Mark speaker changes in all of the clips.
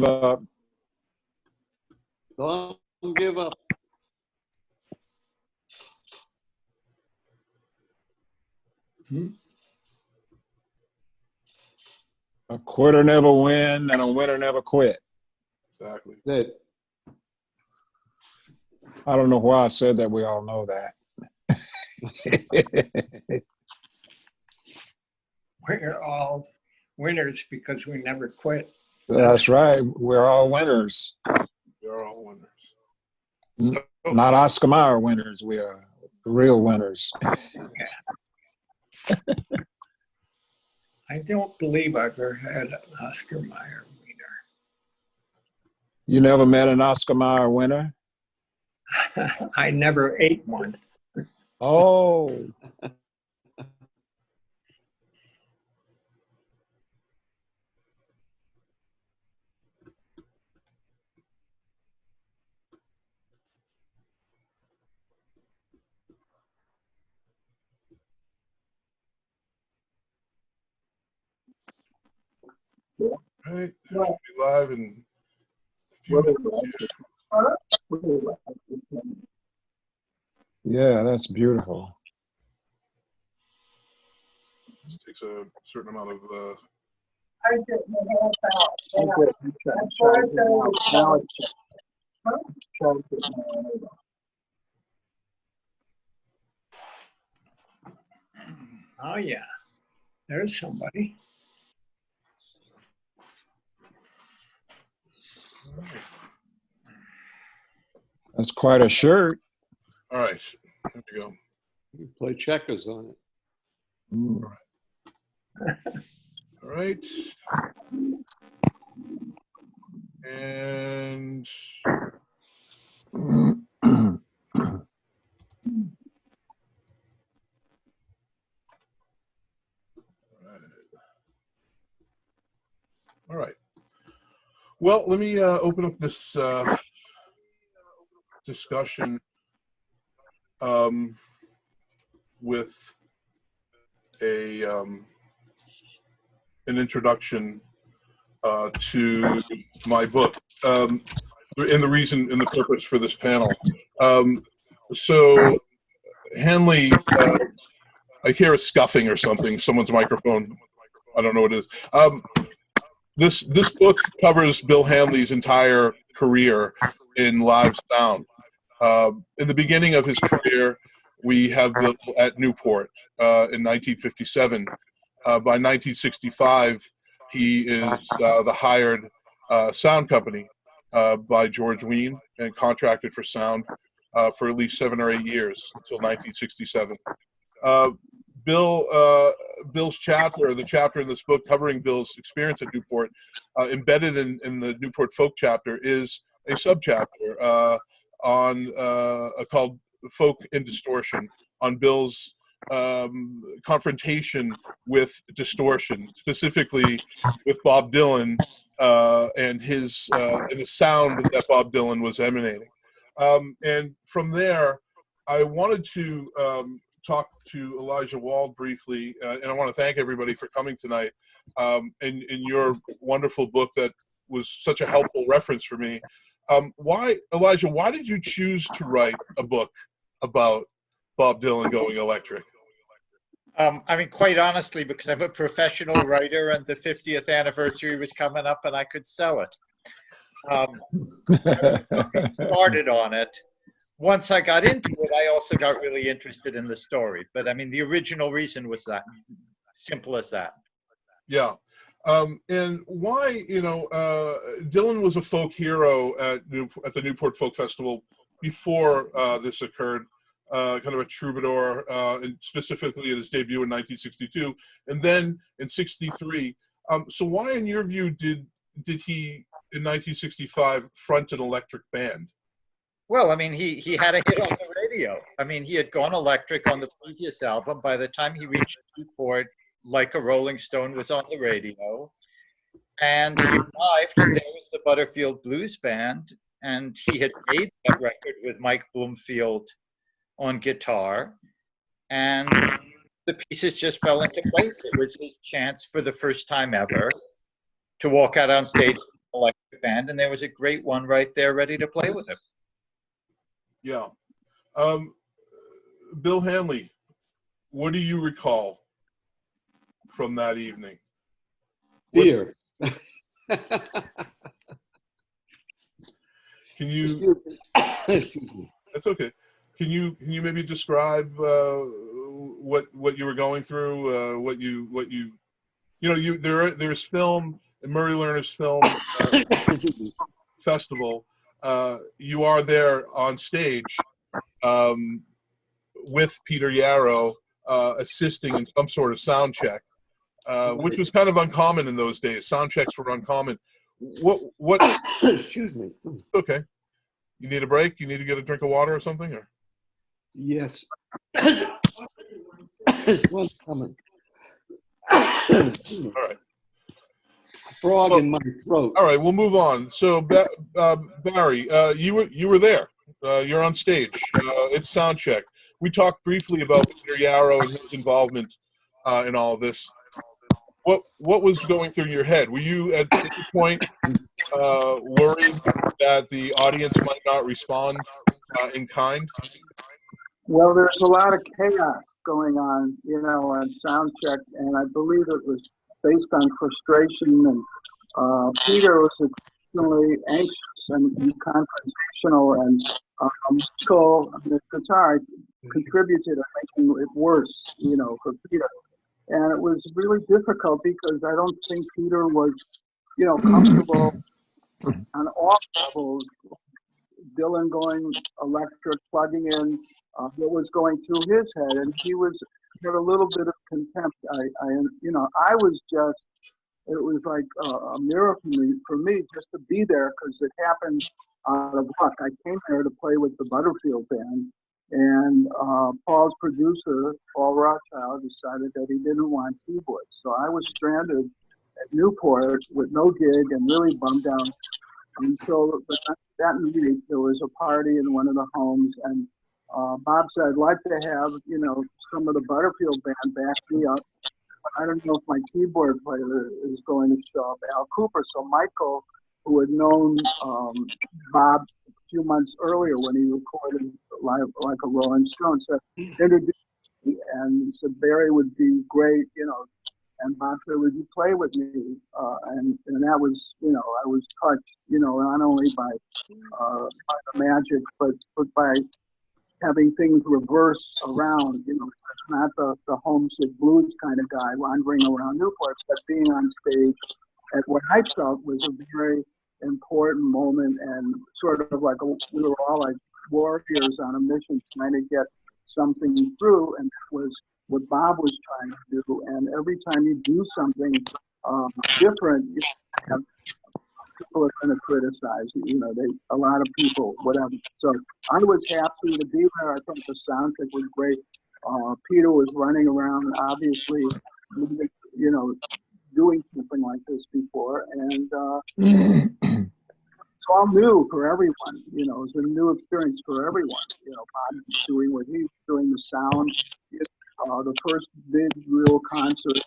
Speaker 1: up.
Speaker 2: Don't give up.
Speaker 1: A quitter never win, and a winner never quit.
Speaker 3: Exactly.
Speaker 2: That
Speaker 1: I don't know why I said that. We all know that.
Speaker 4: We're all winners because we never quit.
Speaker 1: That's right. We're all winners.
Speaker 3: We're all winners.
Speaker 1: Not Oscar Mayer winners. We are real winners.
Speaker 4: I don't believe I've ever had an Oscar Mayer
Speaker 1: You never met an Oscar Mayer winner?
Speaker 4: wiener. I never ate one.
Speaker 1: Oh.
Speaker 3: All right. We'll be live in a few minutes.
Speaker 1: Yeah, that's beautiful.
Speaker 3: It takes a certain amount of
Speaker 4: Oh yeah, there's somebody.
Speaker 3: all right.
Speaker 1: That's quite a shirt.
Speaker 3: All right. Here we go.
Speaker 2: you play checkers on it.
Speaker 1: Mm.
Speaker 3: All right. And all right. Well, let me open up this discussion with an introduction to my book, and the reason and the purpose for this panel. So Hanley, I hear a scuffing or something, someone's microphone. I don't know what it is. This book covers Bill Hanley's entire career in live sound. In the beginning of his career, we have Bill at Newport in 1957. By 1965, he is the hired sound company by George Wein and contracted for sound for at least 7 or 8 years until 1967. Bill's chapter, the chapter in this book covering Bill's experience at Newport, embedded in the Newport Folk chapter is a subchapter on called Folk in Distortion, on Bill's confrontation with distortion, specifically with Bob Dylan and his and the sound that Bob Dylan was emanating. And from there, I wanted to talk to Elijah Wald briefly, and I want to thank everybody for coming tonight. In your wonderful book that was such a helpful reference for me. Why, Elijah, why did you choose to write a book about Bob Dylan going electric?
Speaker 5: I mean, quite honestly, because I'm a professional writer and the 50th anniversary was coming up and I could sell it. I started on it. Once I got into it, I also got really interested in the story. But I mean, the original reason was that, simple as that.
Speaker 3: Yeah. And why, Dylan was a folk hero at the Newport Folk Festival before this occurred, kind of a troubadour, and specifically at his debut in 1962, and then in 63. So why, in your view, did he, in 1965, front an electric band?
Speaker 5: Well, I mean, he had a hit on the radio. I mean, he had gone electric on the previous album. By the time he reached Newport, Like a Rolling Stone was on the radio. And he arrived, and there was the Butterfield Blues Band. And he had made that record with Mike Bloomfield on guitar. And the pieces just fell into place. It was his chance for the first time ever to walk out on stage and electric band, and there was a great one right there ready to play with him.
Speaker 3: Yeah. Bill Hanley, what do you recall from that evening?
Speaker 2: Dear.
Speaker 3: Can you?
Speaker 2: Excuse me.
Speaker 3: That's okay. Can you maybe describe what you were going through? There's film, Murray Lerner's film festival. You are there on stage with Peter Yarrow assisting in some sort of sound check, which was kind of uncommon in those days. Sound checks were uncommon. What?
Speaker 2: Excuse me.
Speaker 3: Okay. You need a break? You need to get a drink of water or something? Or?
Speaker 2: Yes. This one's coming.
Speaker 3: All right.
Speaker 2: Frog in my throat.
Speaker 3: All right, we'll move on. So, Barry, you were there. You're on stage. It's sound check. We talked briefly about Peter Yarrow and his involvement in all of this. What was going through your head? Were you at any point worried that the audience might not respond in kind?
Speaker 6: Well, there's a lot of chaos going on, on sound check, and I believe it was based on frustration. And Peter was extremely anxious and confrontational, and Michael, the guitar, contributed to making it worse, for Peter. And it was really difficult because I don't think Peter was, comfortable on all levels. Dylan going electric, plugging in what was going through his head, and he had a little bit of contempt. I was just, it was like a miracle for me just to be there, because it happened out of luck. I came there to play with the Butterfield band, and Paul's producer, Paul Rothschild, decided that he didn't want keyboards. So I was stranded at Newport with no gig and really bummed out. And so that night there was a party in one of the homes, and Bob said, I'd like to have, some of the Butterfield band back me up. I don't know if my keyboard player is going to show up, Al Cooper. So Michael, who had known Bob a few months earlier when he recorded Live Like a Rolling Stone, said, introduced me, and he said, Barry would be great, and Bob said, would you play with me? And that was, I was touched, not only by the magic, but by having things reverse around, not the homesick blues kind of guy wandering around Newport, but being on stage at what I felt was a very important moment, and sort of like we were all like warriors on a mission trying to get something through, and that was what Bob was trying to do. And every time you do something different, people are going to criticize you. A lot of people, whatever. So I was happy to be there. I thought the sound check was great. Peter was running around, obviously, doing something like this before, and it's all new for everyone. It was a new experience for everyone. Bob doing what he's doing, the sound, the first big real concert.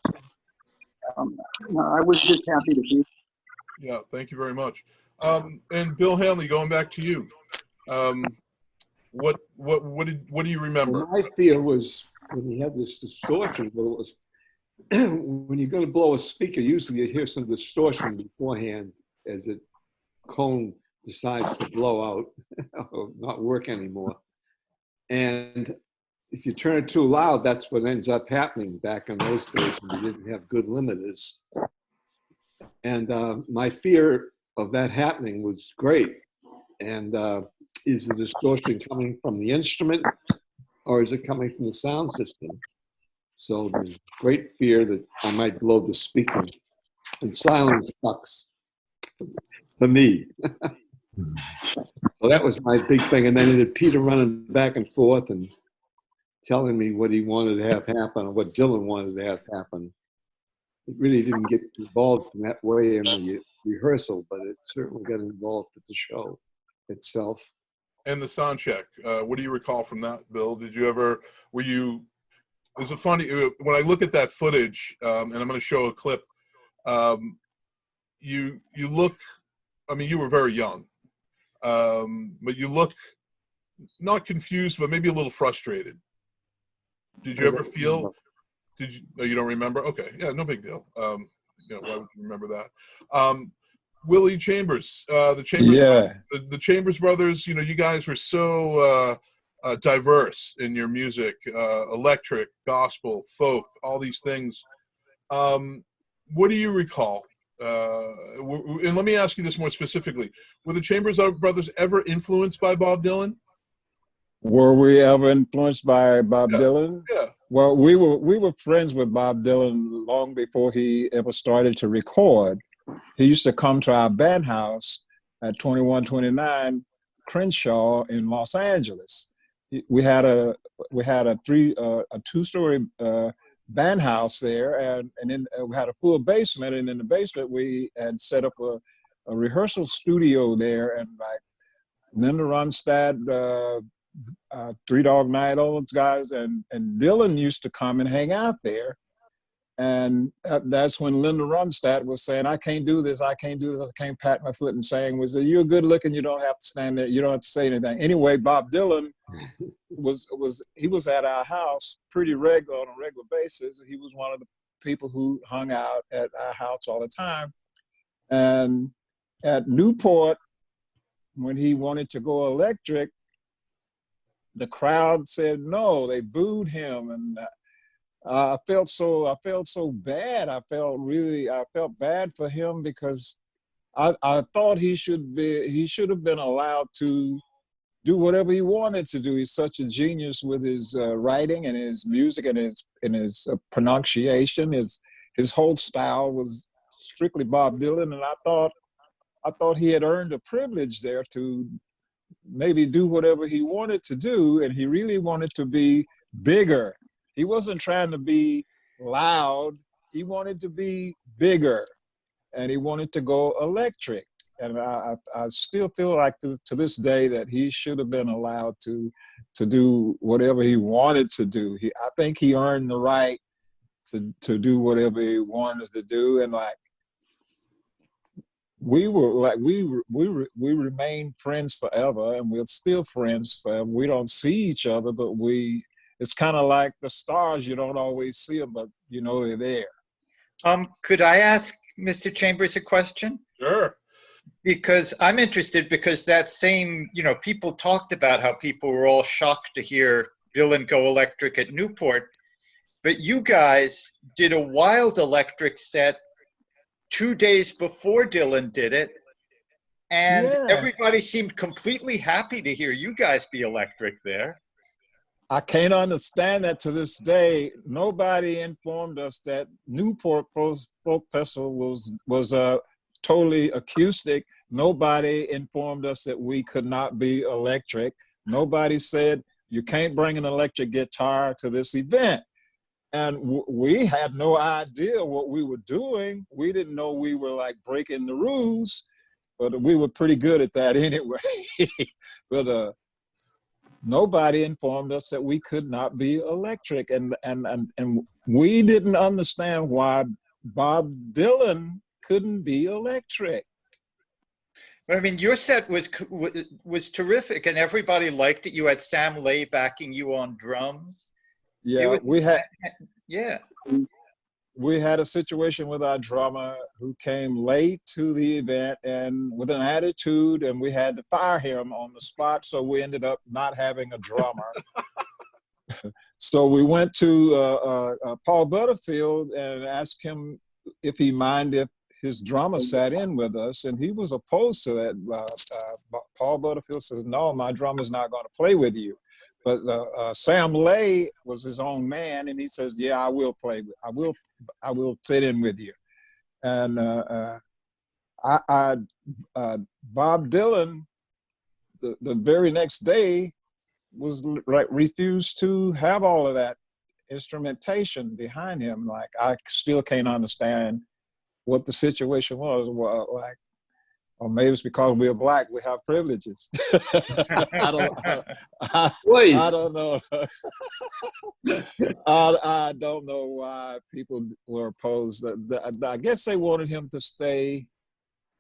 Speaker 6: I was just happy to be.
Speaker 3: Yeah, thank you very much. And Bill Hanley, going back to you, what do you remember?
Speaker 2: Well, my fear was when he had this distortion. Well, it was when you're going to blow a speaker, usually you hear some distortion beforehand as the cone decides to blow out or not work anymore. And if you turn it too loud, that's what ends up happening back in those days when you didn't have good limiters. And my fear of that happening was great. And is the distortion coming from the instrument, or is it coming from the sound system? So there's great fear that I might blow the speaker. And silence sucks for me. So that was my big thing. And then it had Peter running back and forth and telling me what he wanted to have happen, or what Dylan wanted to have happen. It really didn't get involved in that way in the rehearsal, but it certainly got involved with the show itself.
Speaker 3: And the sound check. What do you recall from that, Bill? Did you ever, is it funny, when I look at that footage, and I'm going to show a clip, you look I mean, you were very young, but you look not confused, but maybe a little frustrated. Did you ever feel? Did you? No, you don't remember? Okay, yeah, no big deal. You know, why would you remember that? Willie Chambers, the Chambers,
Speaker 1: Yeah.
Speaker 3: the Chambers brothers. You know, you guys were so diverse in your music, electric, gospel, folk, all these things. What do you recall? And let me ask you this more specifically: were the Chambers brothers ever influenced by Bob Dylan?
Speaker 1: Were we ever influenced by Bob
Speaker 3: Yeah.
Speaker 1: Dylan?
Speaker 3: Yeah.
Speaker 1: Well, we were friends with Bob Dylan long before he ever started to record. He used to come to our band house at 2129 Crenshaw in Los Angeles. We had a two-story band house there, and then we had a full basement, and in the basement we had set up a rehearsal studio there, and like Linda Ronstadt, Three Dog Night, all those guys, and Dylan used to come and hang out there. And that's when Linda Ronstadt was saying, I can't do this, I can't do this, I can't pat my foot and saying, was you're good looking, you don't have to stand there, you don't have to say anything. Anyway, Bob Dylan was at our house pretty regular, on a regular basis. He was one of the people who hung out at our house all the time. And at Newport, when he wanted to go electric, the crowd said no, they booed him, and I felt so bad. I felt bad for him because I thought he should have been allowed to do whatever he wanted to do. He's such a genius with his writing and his music and his pronunciation. His whole style was strictly Bob Dylan, and I thought he had earned a privilege there to maybe do whatever he wanted to do, and he really wanted to be bigger. He wasn't trying to be loud. He wanted to be bigger, and he wanted to go electric. And I still feel like to this day that he should have been allowed to do whatever he wanted to do. I think he earned the right to do whatever he wanted to do. And like, we remain friends forever, and we're still friends forever. We don't see each other, but it's kind of like the stars. You don't always see them, but you know they're there.
Speaker 5: Could I ask Mr. Chambers a question?
Speaker 3: Sure.
Speaker 5: Because I'm interested, because that same, people talked about how people were all shocked to hear Dylan go electric at Newport, but you guys did a wild electric set 2 days before Dylan did it, and everybody seemed completely happy to hear you guys be electric there.
Speaker 1: I can't understand that to this day. Nobody informed us that Newport Folk Festival was totally acoustic. Nobody informed us that we could not be electric. Nobody said you can't bring an electric guitar to this event. And we had no idea what we were doing. We didn't know we were like breaking the rules, but we were pretty good at that anyway. But nobody informed us that we could not be electric, and we didn't understand why Bob Dylan couldn't be electric.
Speaker 5: But I mean, your set was terrific, and everybody liked it. You had Sam Lay backing you on drums.
Speaker 1: Yeah,
Speaker 5: Yeah.
Speaker 1: We had a situation with our drummer who came late to the event and with an attitude, and we had to fire him on the spot. So we ended up not having a drummer. So we went to Paul Butterfield and asked him if he minded if his drummer sat in with us, and he was opposed to that. Paul Butterfield says, "No, my drummer's not going to play with you." But Sam Lay was his own man, and he says, "Yeah, I will play. I will sit in with you." And Bob Dylan, the very next day, was like refused to have all of that instrumentation behind him. Like, I still can't understand what the situation was. Well, like, or maybe it's because we're black, we have privileges. I don't know. I don't know why people were opposed. I guess they wanted him to stay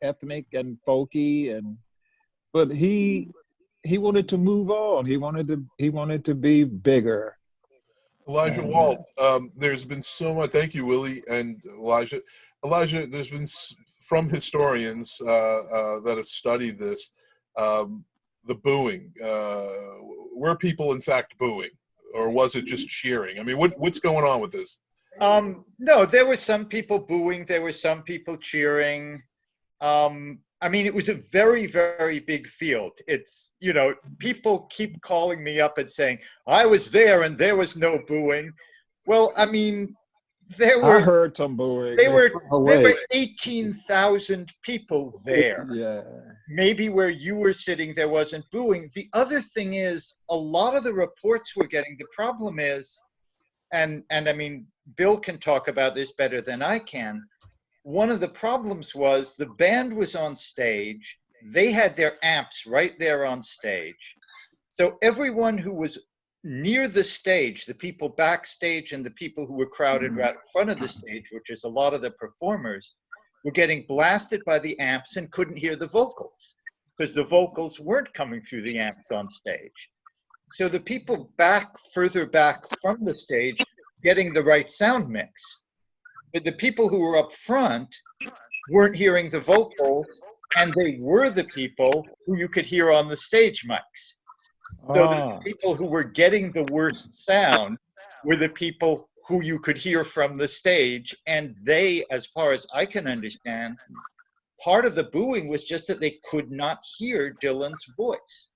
Speaker 1: ethnic and folky, but he wanted to move on. He wanted to be bigger.
Speaker 3: Elijah
Speaker 1: And,
Speaker 3: Walt, there's been so much, thank you, Willie and Elijah. Elijah, there's been, from historians that have studied this, the booing. Were people in fact booing, or was it just cheering? I mean, what's going on with this?
Speaker 5: No, there were some people booing. There were some people cheering. I mean, it was a very, very big field. It's, you know, people keep calling me up and saying, I was there and there was no booing. Well, I mean,
Speaker 1: I heard some booing.
Speaker 5: There were 18,000 people there.
Speaker 1: Yeah.
Speaker 5: Maybe where you were sitting, there wasn't booing. The other thing is, a lot of the reports we're getting, the problem is, and I mean, Bill can talk about this better than I can. One of the problems was the band was on stage. They had their amps right there on stage. So everyone who was near the stage, the people backstage and the people who were crowded right in front of the stage, which is a lot of the performers, were getting blasted by the amps and couldn't hear the vocals because the vocals weren't coming through the amps on stage. So the people further back from the stage getting the right sound mix. But the people who were up front weren't hearing the vocals, and they were the people who you could hear on the stage mics. So the people who were getting the worst sound were the people who you could hear from the stage, and they, as far as I can understand, part of the booing was just that they could not hear Dylan's voice.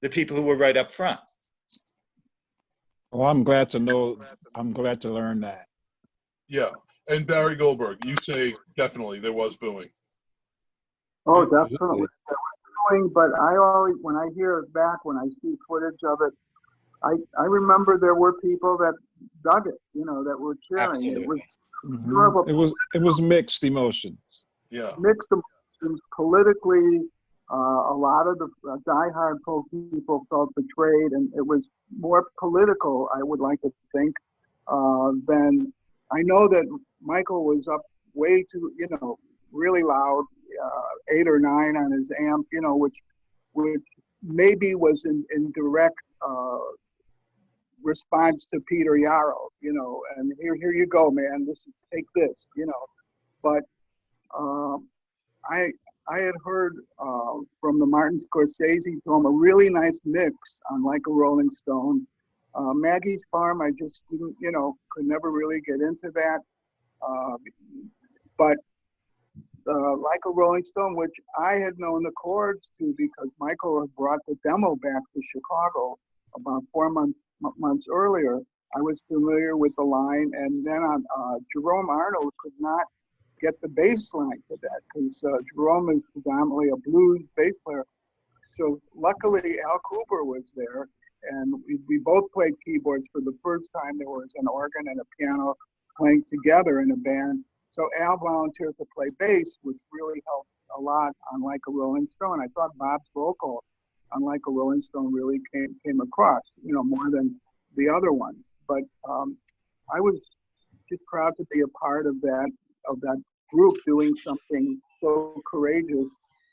Speaker 5: The people who were right up front.
Speaker 1: Well, I'm glad to know. I'm glad to learn that.
Speaker 3: Yeah, and Barry Goldberg, you say definitely there was booing.
Speaker 6: Oh, definitely. There was booing, but I always, when I hear it back, when I see footage of it, I remember there were people that dug it, you know, that were cheering.
Speaker 5: Absolutely.
Speaker 1: It was mixed emotions.
Speaker 3: Yeah.
Speaker 6: Mixed emotions politically. A lot of the diehard folk people felt betrayed, and it was more political, I would like to think, than, I know that Michael was up way too, you know, really loud, 8 or 9 on his amp, you know, which maybe was in direct response to Peter Yarrow, you know, and here you go, man, take this, you know. But I had heard from the Martin Scorsese film a really nice mix on Like a Rolling Stone. Maggie's Farm, I just didn't, you know, could never really get into that. But Like a Rolling Stone, which I had known the chords to because Michael had brought the demo back to Chicago about 4 months earlier. I was familiar with the line, and then on Jerome Arnold could not get the bass line to that because Jerome is predominantly a blues bass player. So luckily Al Cooper was there, and we both played keyboards for the first time. There was an organ and a piano playing together in a band. So Al volunteered to play bass, which really helped a lot on Like a Rolling Stone. I thought Bob's vocal on Like a Rolling Stone really came across, you know, more than the other ones. But I was just proud to be a part of that group doing something so courageous,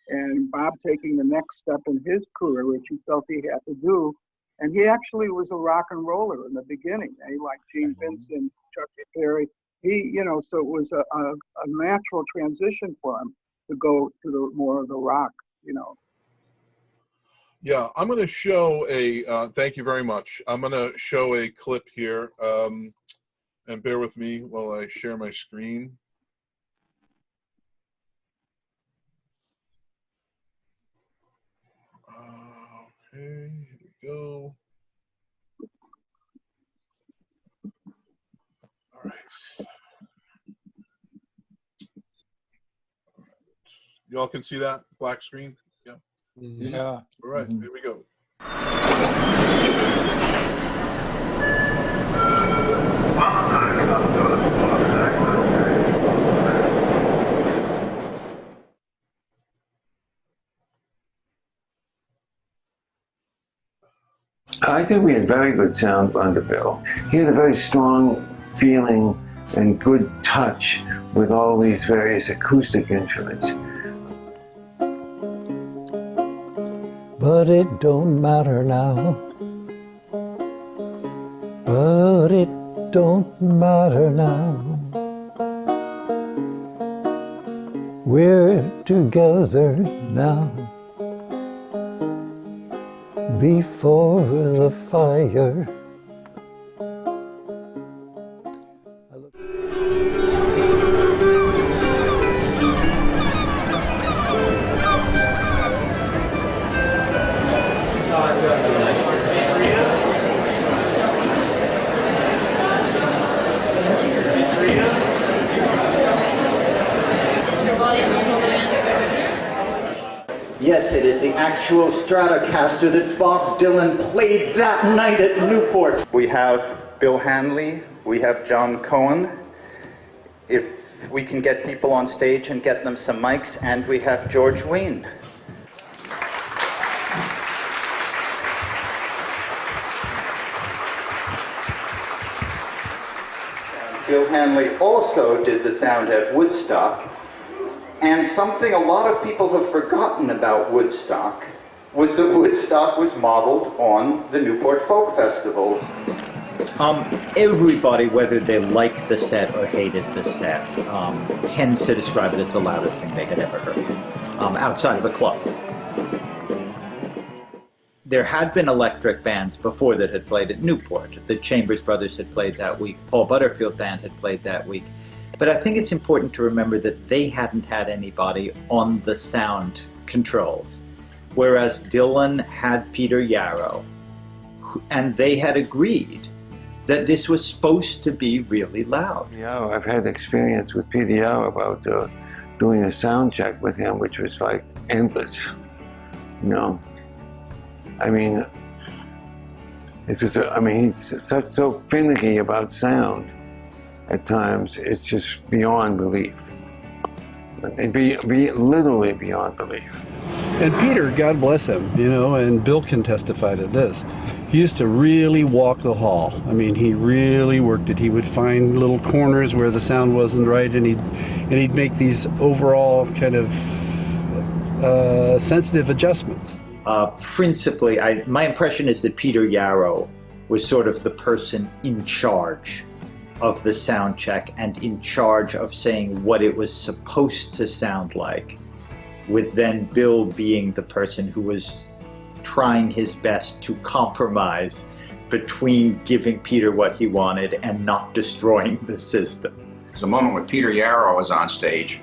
Speaker 6: and Bob taking the next step in his career, which he felt he had to do. And he actually was a rock and roller in the beginning. He liked Gene Vincent, Chuck Berry. He, you know, so it was a natural transition for him to go to the more of the rock, you know.
Speaker 3: Yeah, I'm going to show thank you very much. I'm going to show a clip here, and bear with me while I share my screen. Okay, here we go. All right. Y'all can see that black screen? Yeah.
Speaker 1: Yeah.
Speaker 3: All right, here we go.
Speaker 7: I think we had very good sound under Bill. He had a very strong feeling and good touch with all these various acoustic instruments.
Speaker 8: But it don't matter now. But it don't matter now. We're together now. Before the fire.
Speaker 5: Yes, it is the actual Stratocaster that Bob Dylan played that night at Newport. We have Bill Hanley, we have John Cohen. If we can get people on stage and get them some mics, and we have George Wein. Bill Hanley also did the sound at Woodstock. And something a lot of people have forgotten about Woodstock was that Woodstock was modeled on the Newport Folk Festivals. Everybody, whether they liked the set or hated the set, tends to describe it as the loudest thing they had ever heard, outside of a club. There had been electric bands before that had played at Newport. The Chambers Brothers had played that week. Paul Butterfield Band had played that week. But I think it's important to remember that they hadn't had anybody on the sound controls, whereas Dylan had Peter Yarrow, and they had agreed that this was supposed to be really loud.
Speaker 7: Yeah, I've had experience with Peter Yarrow about doing a sound check with him, which was like endless, you know. I mean, it's just, I mean, he's so finicky about sound. At times, it's just beyond belief. It'd be literally beyond belief.
Speaker 9: And Peter, God bless him, you know, and Bill can testify to this. He used to really walk the hall. I mean, he really worked it. He would find little corners where the sound wasn't right, and he'd make these overall kind of sensitive adjustments.
Speaker 5: Principally, my impression is that Peter Yarrow was sort of the person in charge of the sound check and in charge of saying what it was supposed to sound like, with then Bill being the person who was trying his best to compromise between giving Peter what he wanted and not destroying the system.
Speaker 10: There's a moment when Peter Yarrow was on stage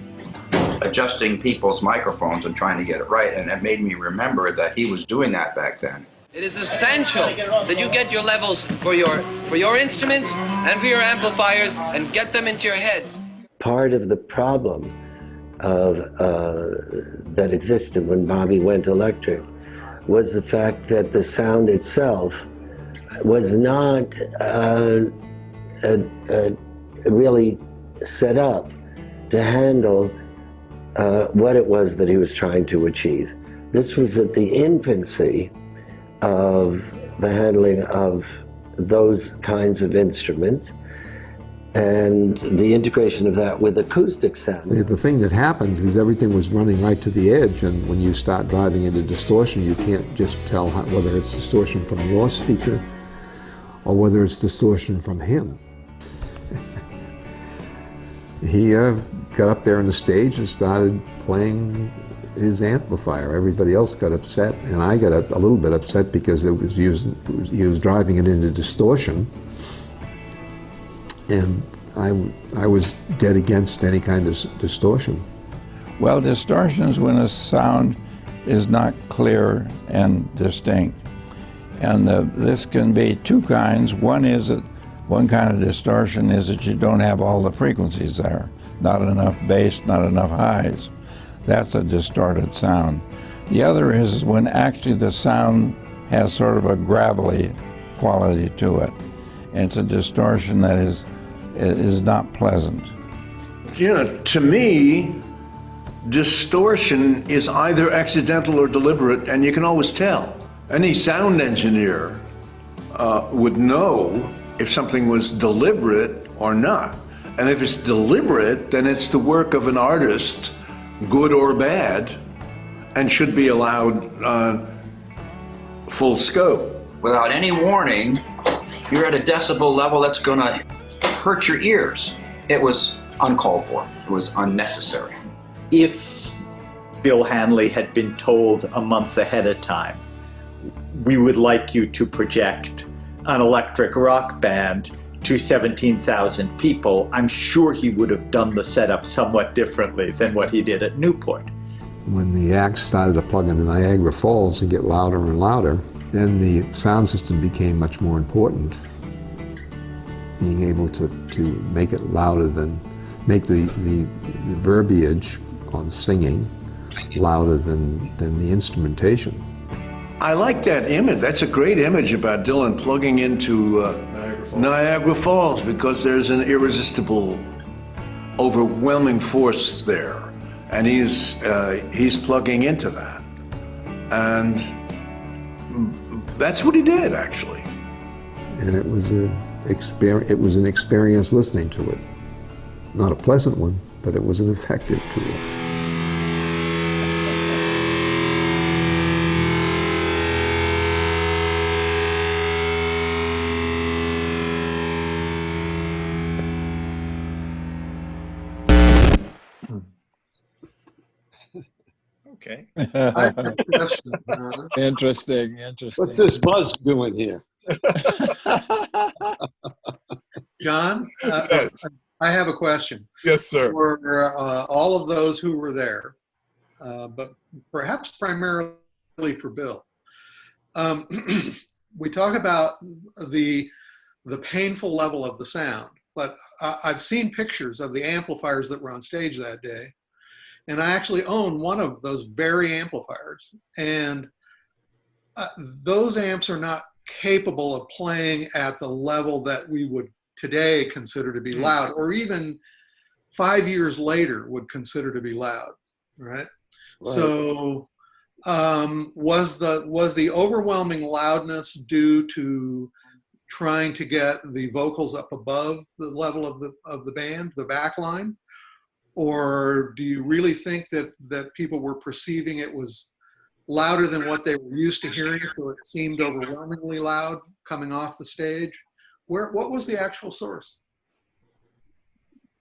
Speaker 10: adjusting people's microphones and trying to get it right, and it made me remember that he was doing that back then.
Speaker 11: It is essential that you get your levels for your instruments and for your amplifiers and get them into your heads.
Speaker 8: Part of the problem of that existed when Bobby went electric was the fact that the sound itself was not really set up to handle what it was that he was trying to achieve. This was at the infancy of the handling of those kinds of instruments and the integration of that with acoustic sound.
Speaker 12: The thing that happens is everything was running right to the edge, and when you start driving into distortion, you can't just tell whether it's distortion from your speaker or whether it's distortion from him. He got up there on the stage and started playing his amplifier. Everybody else got upset, and I got a little bit upset because he was driving it into distortion, and I was dead against any kind of distortion.
Speaker 13: Well, distortion is when a sound is not clear and distinct, and this can be two kinds. One is that one kind of distortion is that you don't have all the frequencies there, not enough bass, not enough highs. That's a distorted sound. The other is when actually the sound has sort of a gravelly quality to it. And it's a distortion that is not pleasant.
Speaker 14: You know, to me, distortion is either accidental or deliberate, and you can always tell. Any sound engineer would know if something was deliberate or not. And if it's deliberate, then it's the work of an artist, good or bad, and should be allowed full scope.
Speaker 10: Without any warning, you're at a decibel level that's going to hurt your ears. It was uncalled for. It was unnecessary.
Speaker 5: If Bill Hanley had been told a month ahead of time, we would like you to project an electric rock band to 17,000 people, I'm sure he would have done the setup somewhat differently than what he did at Newport.
Speaker 12: When the acts started to plug into Niagara Falls and get louder and louder, then the sound system became much more important. Being able to make it louder than, make the verbiage on singing louder than the instrumentation.
Speaker 14: I like that image. That's a great image about Dylan plugging into Niagara Falls, because there's an irresistible, overwhelming force there, and he's plugging into that, and that's what he did actually.
Speaker 12: And it was an experience listening to it. Not a pleasant one, but it was an effective tool.
Speaker 5: Okay.
Speaker 1: Interesting.
Speaker 2: What's this buzz doing here?
Speaker 15: John,
Speaker 3: Yes.
Speaker 15: I have a question.
Speaker 3: Yes, sir.
Speaker 15: For all of those who were there, but perhaps primarily for Bill. We talk about the painful level of the sound, but I've seen pictures of the amplifiers that were on stage that day, and I actually own one of those very amplifiers, and those amps are not capable of playing at the level that we would today consider to be loud, or even 5 years later would consider to be loud, right? So was the overwhelming loudness due to trying to get the vocals up above the level of the band, the back line? Or do you really think that people were perceiving it was louder than what they were used to hearing, so it seemed overwhelmingly loud coming off the stage? What was the actual source?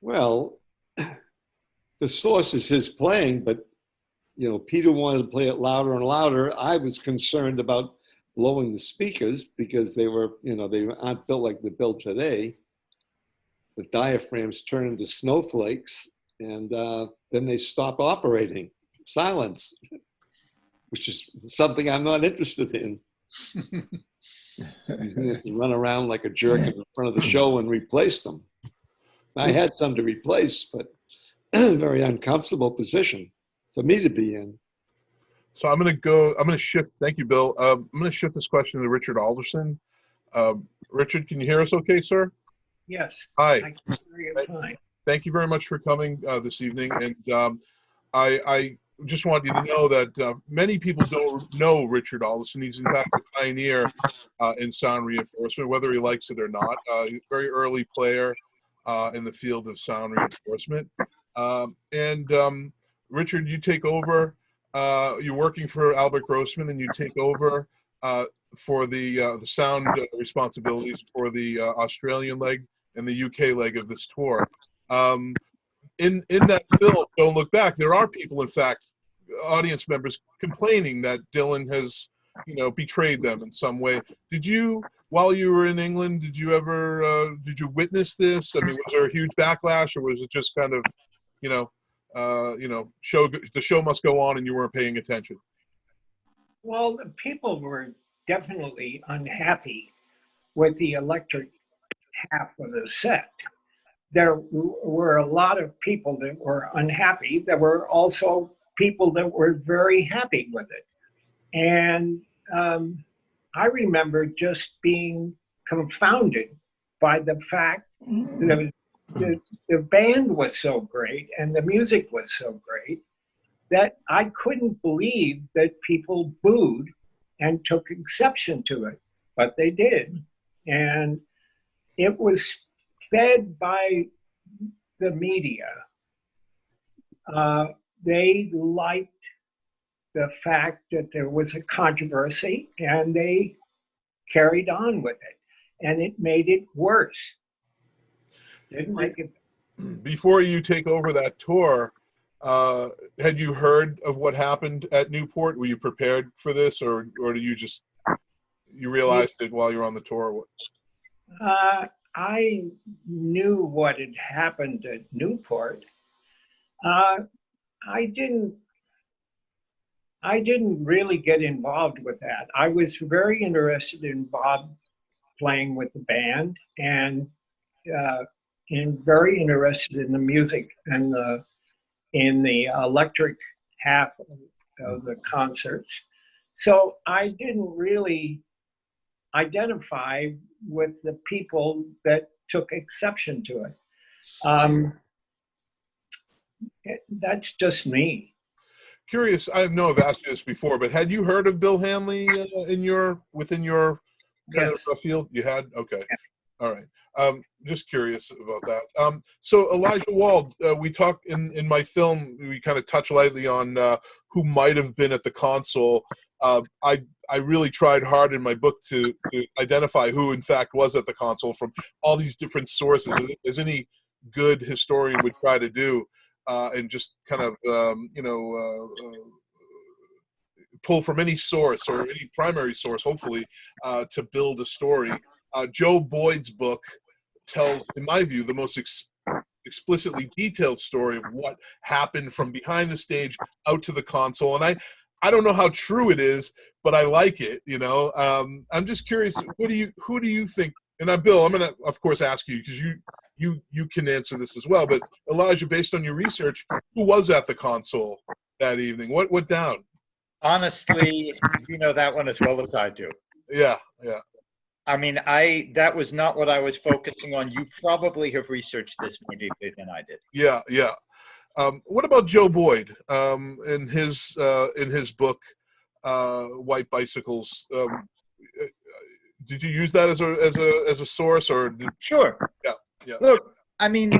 Speaker 2: Well, the source is his playing, but you know, Peter wanted to play it louder and louder. I was concerned about blowing the speakers because they were, you know, they aren't built like they're built today. The diaphragms turn into snowflakes, and then they stop operating. Silence, which is something I'm not interested in. He's going to run around like a jerk in front of the show and replace them. I had some to replace, but very uncomfortable position for me to be in.
Speaker 3: So I'm going to shift. Thank you, Bill. I'm going to shift this question to Richard Alderson. Richard, can you hear us okay, sir?
Speaker 4: Yes.
Speaker 3: Hi.
Speaker 4: I can hear you fine.
Speaker 3: Thank you very much for coming this evening. And I just want you to know that many people don't know Richard Alderson. He's in fact a pioneer in sound reinforcement, whether he likes it or not. He's a very early player in the field of sound reinforcement. Richard, you take over. You're working for Albert Grossman, and you take over for the sound responsibilities for the Australian leg and the UK leg of this tour. In that film, Don't Look Back, there are people, in fact, audience members complaining that Dylan has, you know, betrayed them in some way. Did you, while you were in England, did you ever, did you witness this? I mean, was there a huge backlash, or was it just kind of, the show must go on and you weren't paying attention?
Speaker 4: Well, the people were definitely unhappy with the electric half of the set. There were a lot of people that were unhappy. There were also people that were very happy with it. And I remember just being confounded by the fact that the band was so great and the music was so great that I couldn't believe that people booed and took exception to it, but they did. And it was fed by the media. They liked the fact that there was a controversy, and they carried on with it, and it made it worse. Didn't make it.
Speaker 3: Before you take over that tour, had you heard of what happened at Newport? Were you prepared for this, or did you realized it while you were on the tour?
Speaker 4: I knew what had happened at Newport. I didn't really get involved with that. I was very interested in Bob playing with the band, and very interested in the music and in the electric half of the concerts. So I didn't really identify with the people that took exception to it. That's just me.
Speaker 3: Curious, I know I've asked you this before, but had you heard of Bill Hanley within your kind of field? You had? Okay. All right. Just curious about that. So Elijah Wald, we talk in my film, we kind of touch lightly on who might have been at the console. I really tried hard in my book to identify who in fact was at the console from all these different sources, as any good historian would try to do, and just kind of pull from any source or any primary source, hopefully, to build a story. Joe Boyd's book tells, in my view, the most explicitly detailed story of what happened from behind the stage out to the console. And I don't know how true it is, but I like it. I'm just curious. Who do you think? And Bill, I'm going to, of course, ask you because you can answer this as well. But Elijah, based on your research, who was at the console that evening? What went down?
Speaker 5: Honestly, you know that one as well as I do.
Speaker 3: Yeah.
Speaker 5: I mean, that was not what I was focusing on. You probably have researched this more deeply than I did.
Speaker 3: Yeah. What about Joe Boyd in his book, White Bicycles? Did you use that as a source, or?
Speaker 5: Sure.
Speaker 3: Yeah.
Speaker 5: Look, I mean,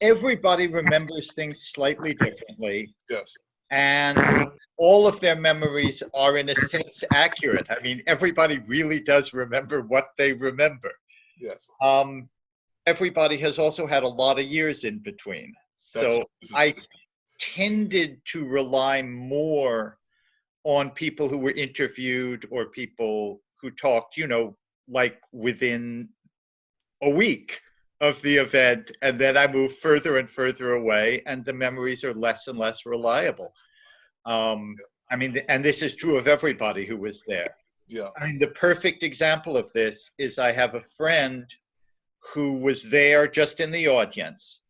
Speaker 5: everybody remembers things slightly differently.
Speaker 3: Yes.
Speaker 5: And all of their memories are, in a sense, accurate. I mean, everybody really does remember what they remember.
Speaker 3: Yes.
Speaker 5: Everybody has also had a lot of years in between. So I tended to rely more on people who were interviewed or people who talked, like within a week of the event, and then I move further and further away, and the memories are less and less reliable. I mean, and this is true of everybody who was there.
Speaker 3: Yeah.
Speaker 5: I mean, the perfect example of this is I have a friend who was there just in the audience,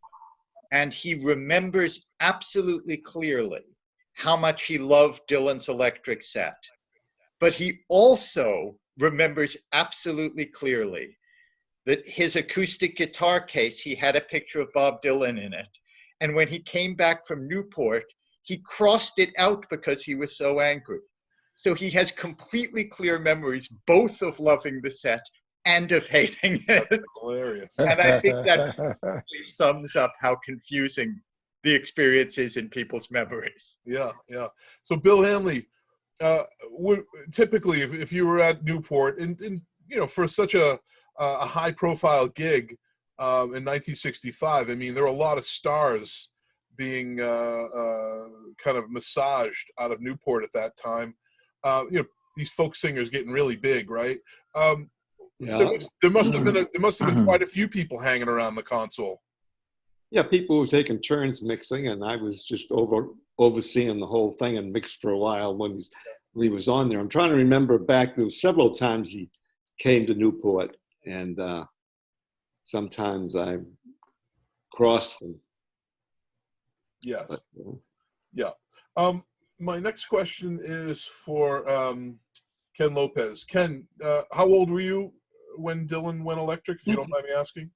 Speaker 5: and he remembers absolutely clearly how much he loved Dylan's electric set. But he also remembers absolutely clearly that his acoustic guitar case, he had a picture of Bob Dylan in it. And when he came back from Newport, he crossed it out because he was so angry. So he has completely clear memories, both of loving the set and of hating it.
Speaker 3: That's hilarious.
Speaker 5: And I think that really sums up how confusing the experience is in people's memories.
Speaker 3: Yeah. So Bill Hanley, typically, if you were at Newport, and for such a high-profile gig in 1965, I mean, there were a lot of stars being kind of massaged out of Newport at that time. These folk singers getting really big, right?
Speaker 2: Yeah.
Speaker 3: There must have been quite a few people hanging around the console.
Speaker 2: Yeah, people were taking turns mixing, and I was just overseeing the whole thing and mixed for a while when he was on there. I'm trying to remember back. There was several times he came to Newport, and sometimes I crossed them.
Speaker 3: Yes.
Speaker 2: But,
Speaker 3: yeah. My next question is for Ken Lopez. Ken, how old were you when Dylan went electric, if you don't mind me asking?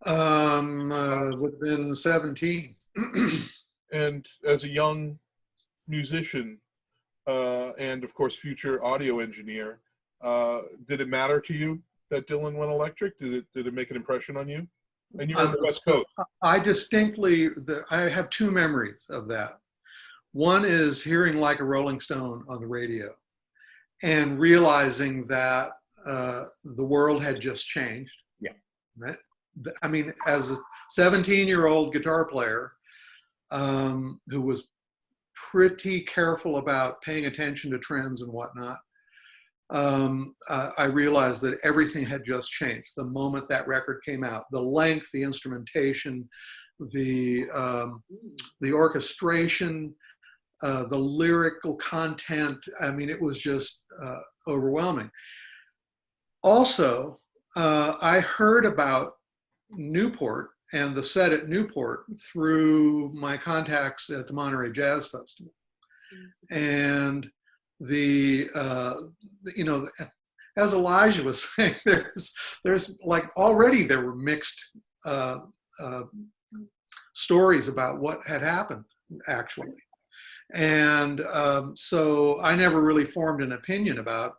Speaker 15: Would have been 17.
Speaker 3: And as a young musician, and of course future audio engineer, did it matter to you that Dylan went electric? Did it make an impression on you? And you're on the West Coast.
Speaker 15: I distinctly, I have two memories of that. One is hearing Like a Rolling Stone on the radio and realizing that the world had just changed.
Speaker 5: Yeah.
Speaker 15: Right? I mean, as a 17-year-old guitar player who was pretty careful about paying attention to trends and whatnot, I realized that everything had just changed the moment that record came out. The length, the instrumentation, the orchestration, the lyrical content. I mean, it was just overwhelming. Also, I heard about Newport and the set at Newport through my contacts at the Monterey Jazz Festival. And you know, as Elijah was saying, there's like already there were mixed stories about what had happened actually. And so I never really formed an opinion about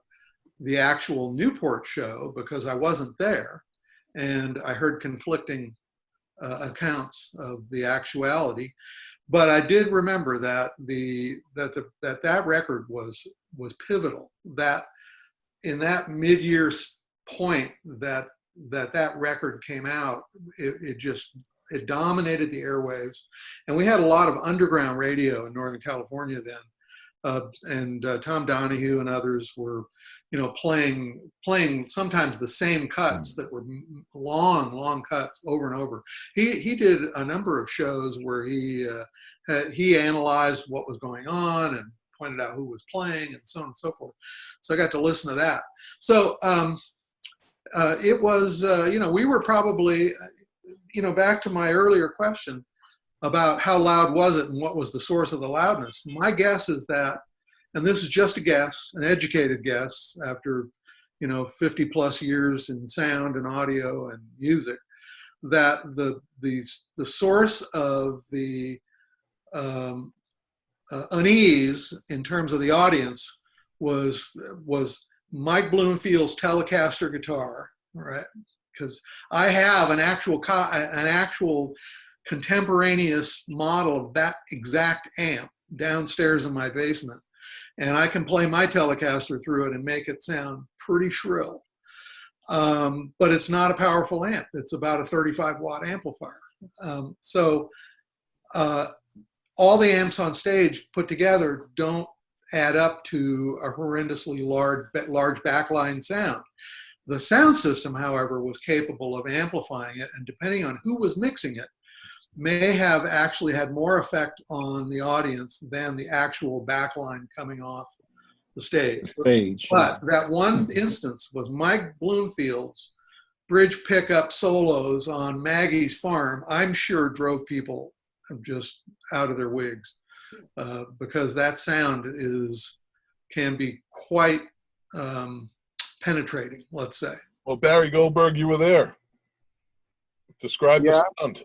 Speaker 15: the actual Newport show because I wasn't there. And I heard conflicting accounts of the actuality. But I did remember that that record was pivotal. That in that mid-year point that record came out, it dominated the airwaves, and we had a lot of underground radio in Northern California then, and Tom Donahue and others were, you know, playing sometimes the same cuts that were long cuts over and over. He did a number of shows where he analyzed what was going on and pointed out who was playing and so on and so forth. So I got to listen to that. So it was, you know, we were probably, you know, back to my earlier question about how loud was it and what was the source of the loudness. My guess is that, and this is just a guess, an educated guess after, you know, 50 plus years in sound and audio and music, that the source of the unease in terms of the audience was Mike Bloomfield's Telecaster guitar, right? Because I have an actual contemporaneous model of that exact amp downstairs in my basement, and I can play my Telecaster through it and make it sound pretty shrill. But it's not a powerful amp. It's about a 35 watt amplifier. So all the amps on stage put together don't add up to a horrendously large backline sound. The sound system, however, was capable of amplifying it, and depending on who was mixing it, may have actually had more effect on the audience than the actual backline coming off the stage. But that one instance was Mike Bloomfield's bridge pickup solos on Maggie's Farm, I'm sure drove people just out of their wigs, because that sound can be quite penetrating, let's say.
Speaker 3: Well, Barry Goldberg, you were there. Describe the sound.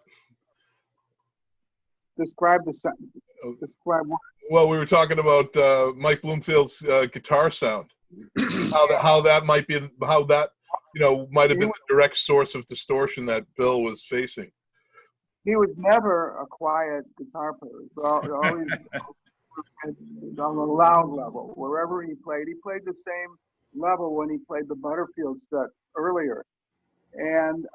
Speaker 6: Describe the sound. Describe what?
Speaker 3: Well, we were talking about Mike Bloomfield's guitar sound. how that might be, how that, you know, might have been the direct source of distortion that Bill was facing.
Speaker 6: He was never a quiet guitar player. He was always on a loud level. Wherever he played the same level when he played the Butterfield set earlier. And,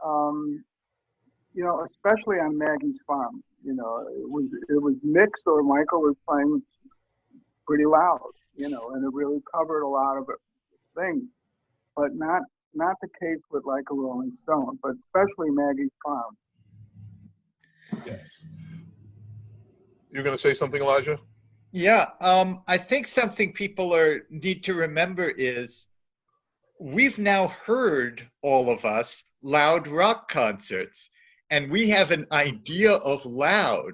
Speaker 6: you know, especially on Maggie's Farm, you know, it was mixed, or Michael was playing pretty loud, you know, and it really covered a lot of things, but not the case with Like a Rolling Stone, but especially Maggie's Farm.
Speaker 3: Yes. You're going to say something, Elijah?
Speaker 5: Yeah, I think something people need to remember is we've now heard, all of us, loud rock concerts, and we have an idea of loud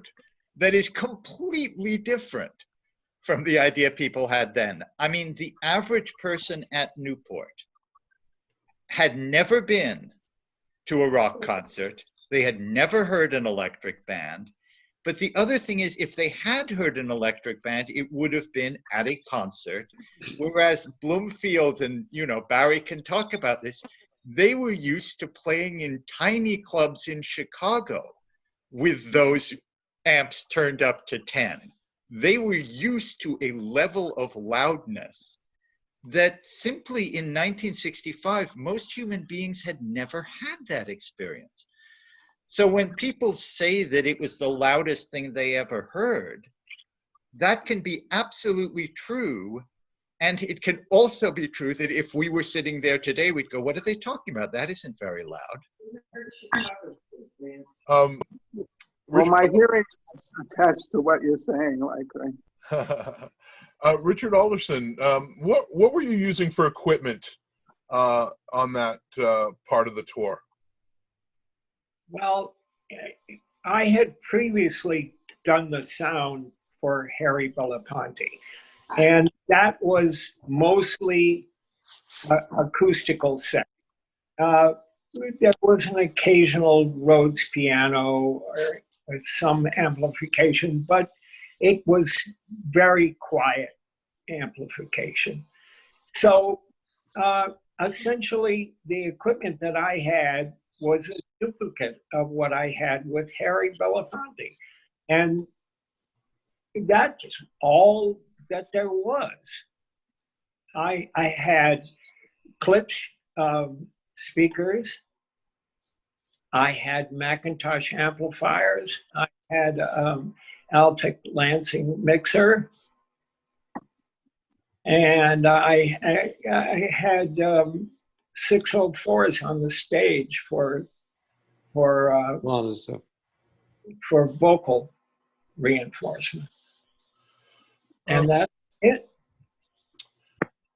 Speaker 5: that is completely different from the idea people had then. I mean, the average person at Newport had never been to a rock concert. They had never heard an electric band. But the other thing is, if they had heard an electric band, it would have been at a concert. Whereas Bloomfield and, you know, Barry can talk about this, they were used to playing in tiny clubs in Chicago with those amps turned up to 10. They were used to a level of loudness that simply in 1965, most human beings had never had that experience. So when people say that it was the loudest thing they ever heard, that can be absolutely true. And it can also be true that if we were sitting there today, we'd go, what are they talking about? That isn't very loud.
Speaker 6: Well, my hearing is attached to what you're saying, likely.
Speaker 3: Richard Alderson, what were you using for equipment on that part of the tour?
Speaker 4: Well, I had previously done the sound for Harry Belafonte, and that was mostly acoustical set. There was an occasional Rhodes piano or some amplification, but it was very quiet amplification. So essentially, the equipment that I had was a duplicate of what I had with Harry Belafonte. And that's all that there was. I had Klipsch speakers. I had Macintosh amplifiers. I had Altec Lansing mixer. And I had 604s on the stage for vocal reinforcement. And that's it.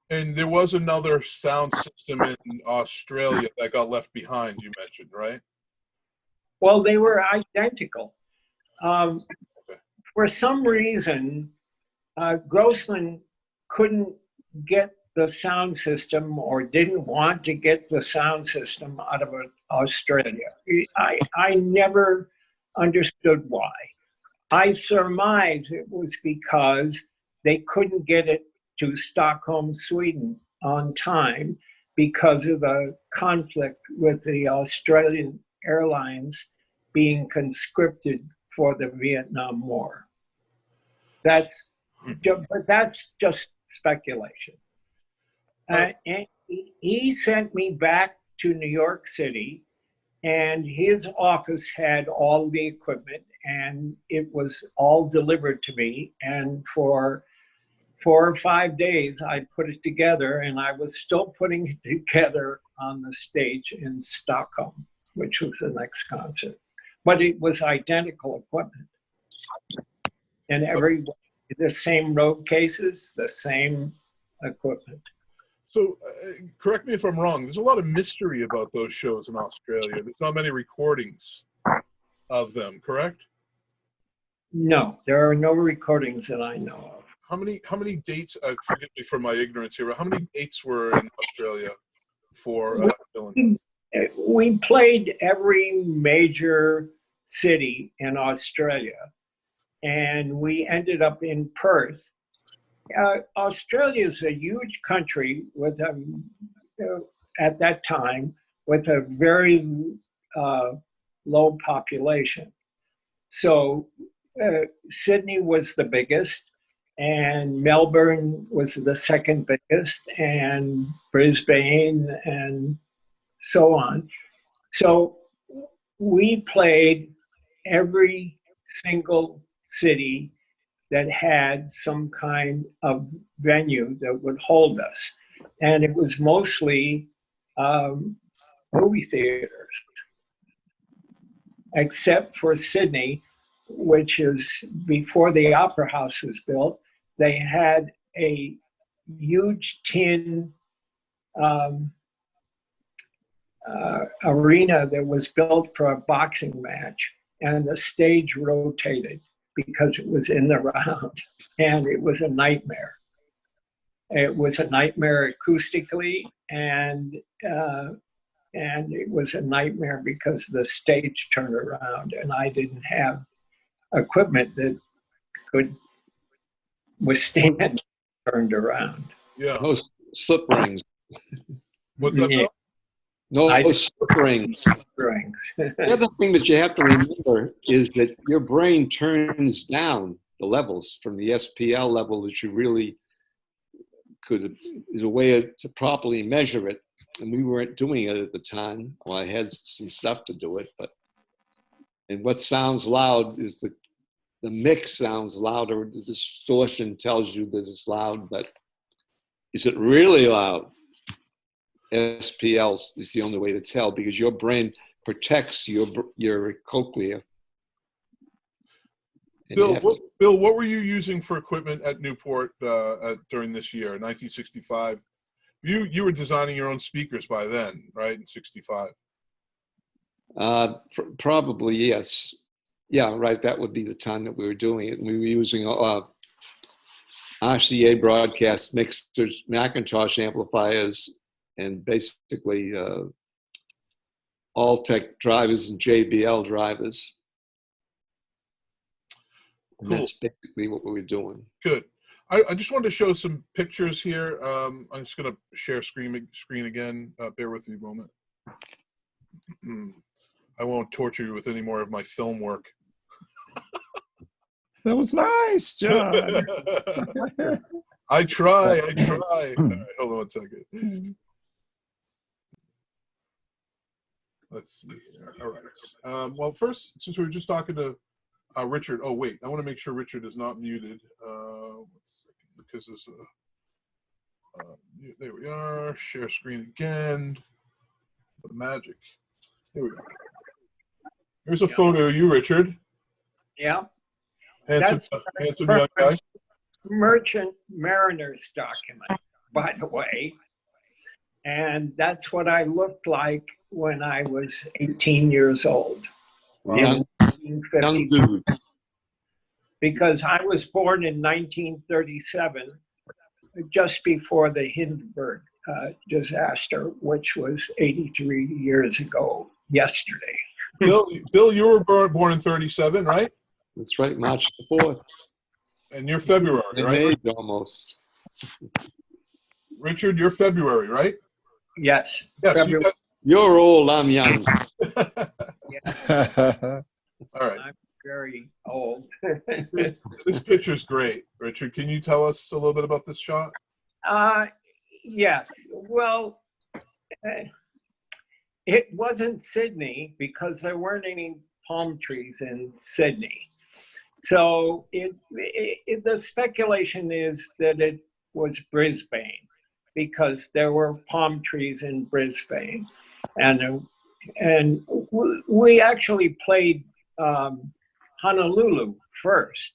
Speaker 3: And there was another sound system in Australia that got left behind, you mentioned, right?
Speaker 4: Well, they were identical. For some reason, Grossman couldn't get the sound system or didn't want to get the sound system out of Australia. I never understood why. I surmise it was because they couldn't get it to Stockholm, Sweden on time because of the conflict with the Australian Airlines being conscripted for the Vietnam War. But that's just speculation. And he sent me back to New York City, and his office had all the equipment, and it was all delivered to me. And for 4 or 5 days, I put it together, and I was still putting it together on the stage in Stockholm, which was the next concert. But it was identical equipment. And the same road cases, the same equipment.
Speaker 3: So correct me if I'm wrong, there's a lot of mystery about those shows in Australia. There's not many recordings of them, correct?
Speaker 4: No, there are no recordings that I know of.
Speaker 3: How many dates, forgive me for my ignorance here, but how many dates were in Australia for Dylan?
Speaker 4: We played every major city in Australia, and we ended up in Perth. Australia is a huge country with at that time with a very low population. So Sydney was the biggest, and Melbourne was the second biggest, and Brisbane, and so on. So we played every single city that had some kind of venue that would hold us. And it was mostly movie theaters, except for Sydney, which is before the Opera House was built. They had a huge tin arena that was built for a boxing match, and the stage rotated because it was in the round, and it was a nightmare. It was a nightmare acoustically, and it was a nightmare because the stage turned around, and I didn't have equipment that could withstand turned around.
Speaker 3: Yeah.
Speaker 2: Those slip rings.
Speaker 3: What's that, Bill?
Speaker 2: No
Speaker 4: I do
Speaker 2: strings. The other thing that you have to remember is that your brain turns down the levels from the SPL level that you really could, is a way to properly measure it. And we weren't doing it at the time. Well, I had some stuff to do it, and what sounds loud is the mix sounds louder. The distortion tells you that it's loud, but is it really loud? SPL is the only way to tell, because your brain protects your cochlea.
Speaker 3: Bill, what were you using for equipment at Newport during this year, 1965? You were designing your own speakers by then, right? In '65.
Speaker 2: Probably, yes. Yeah, right. That would be the time that we were doing it. We were using RCA broadcast mixers, Macintosh amplifiers, and basically All-Tech drivers and JBL drivers. And
Speaker 3: Cool.
Speaker 2: that's basically what we were doing.
Speaker 3: Good. I just wanted to show some pictures here. I'm just going to share screen again. Bear with me a moment. I won't torture you with any more of my film work.
Speaker 1: That was nice, John.
Speaker 3: I try. All right, hold on one second. Let's see here. All right. Well, first, since we were just talking to Richard. Oh, wait. I want to make sure Richard is not muted. Because there's there we are. Share screen again. The magic. Here we go. Here's a photo of you, Richard.
Speaker 4: Yeah.
Speaker 3: Handsome young guy.
Speaker 4: Merchant Mariner's document, by the way. And that's what I looked like when I was 18 years old.
Speaker 2: Young dude.
Speaker 4: Because I was born in 1937, just before the Hindenburg disaster, which was 83 years ago yesterday.
Speaker 3: Bill, you were born in 37, right?
Speaker 2: That's right, March the 4th.
Speaker 3: And you're February, right?
Speaker 2: Almost.
Speaker 3: Richard, you're February, right?
Speaker 4: Yes.
Speaker 3: Yes.
Speaker 2: You're old, I'm young.
Speaker 3: All right.
Speaker 4: I'm very old.
Speaker 3: This picture's great. Richard, can you tell us a little bit about this shot?
Speaker 4: Yes. Well, it wasn't Sydney because there weren't any palm trees in Sydney. So the speculation is that it was Brisbane because there were palm trees in Brisbane. And we actually played Honolulu first.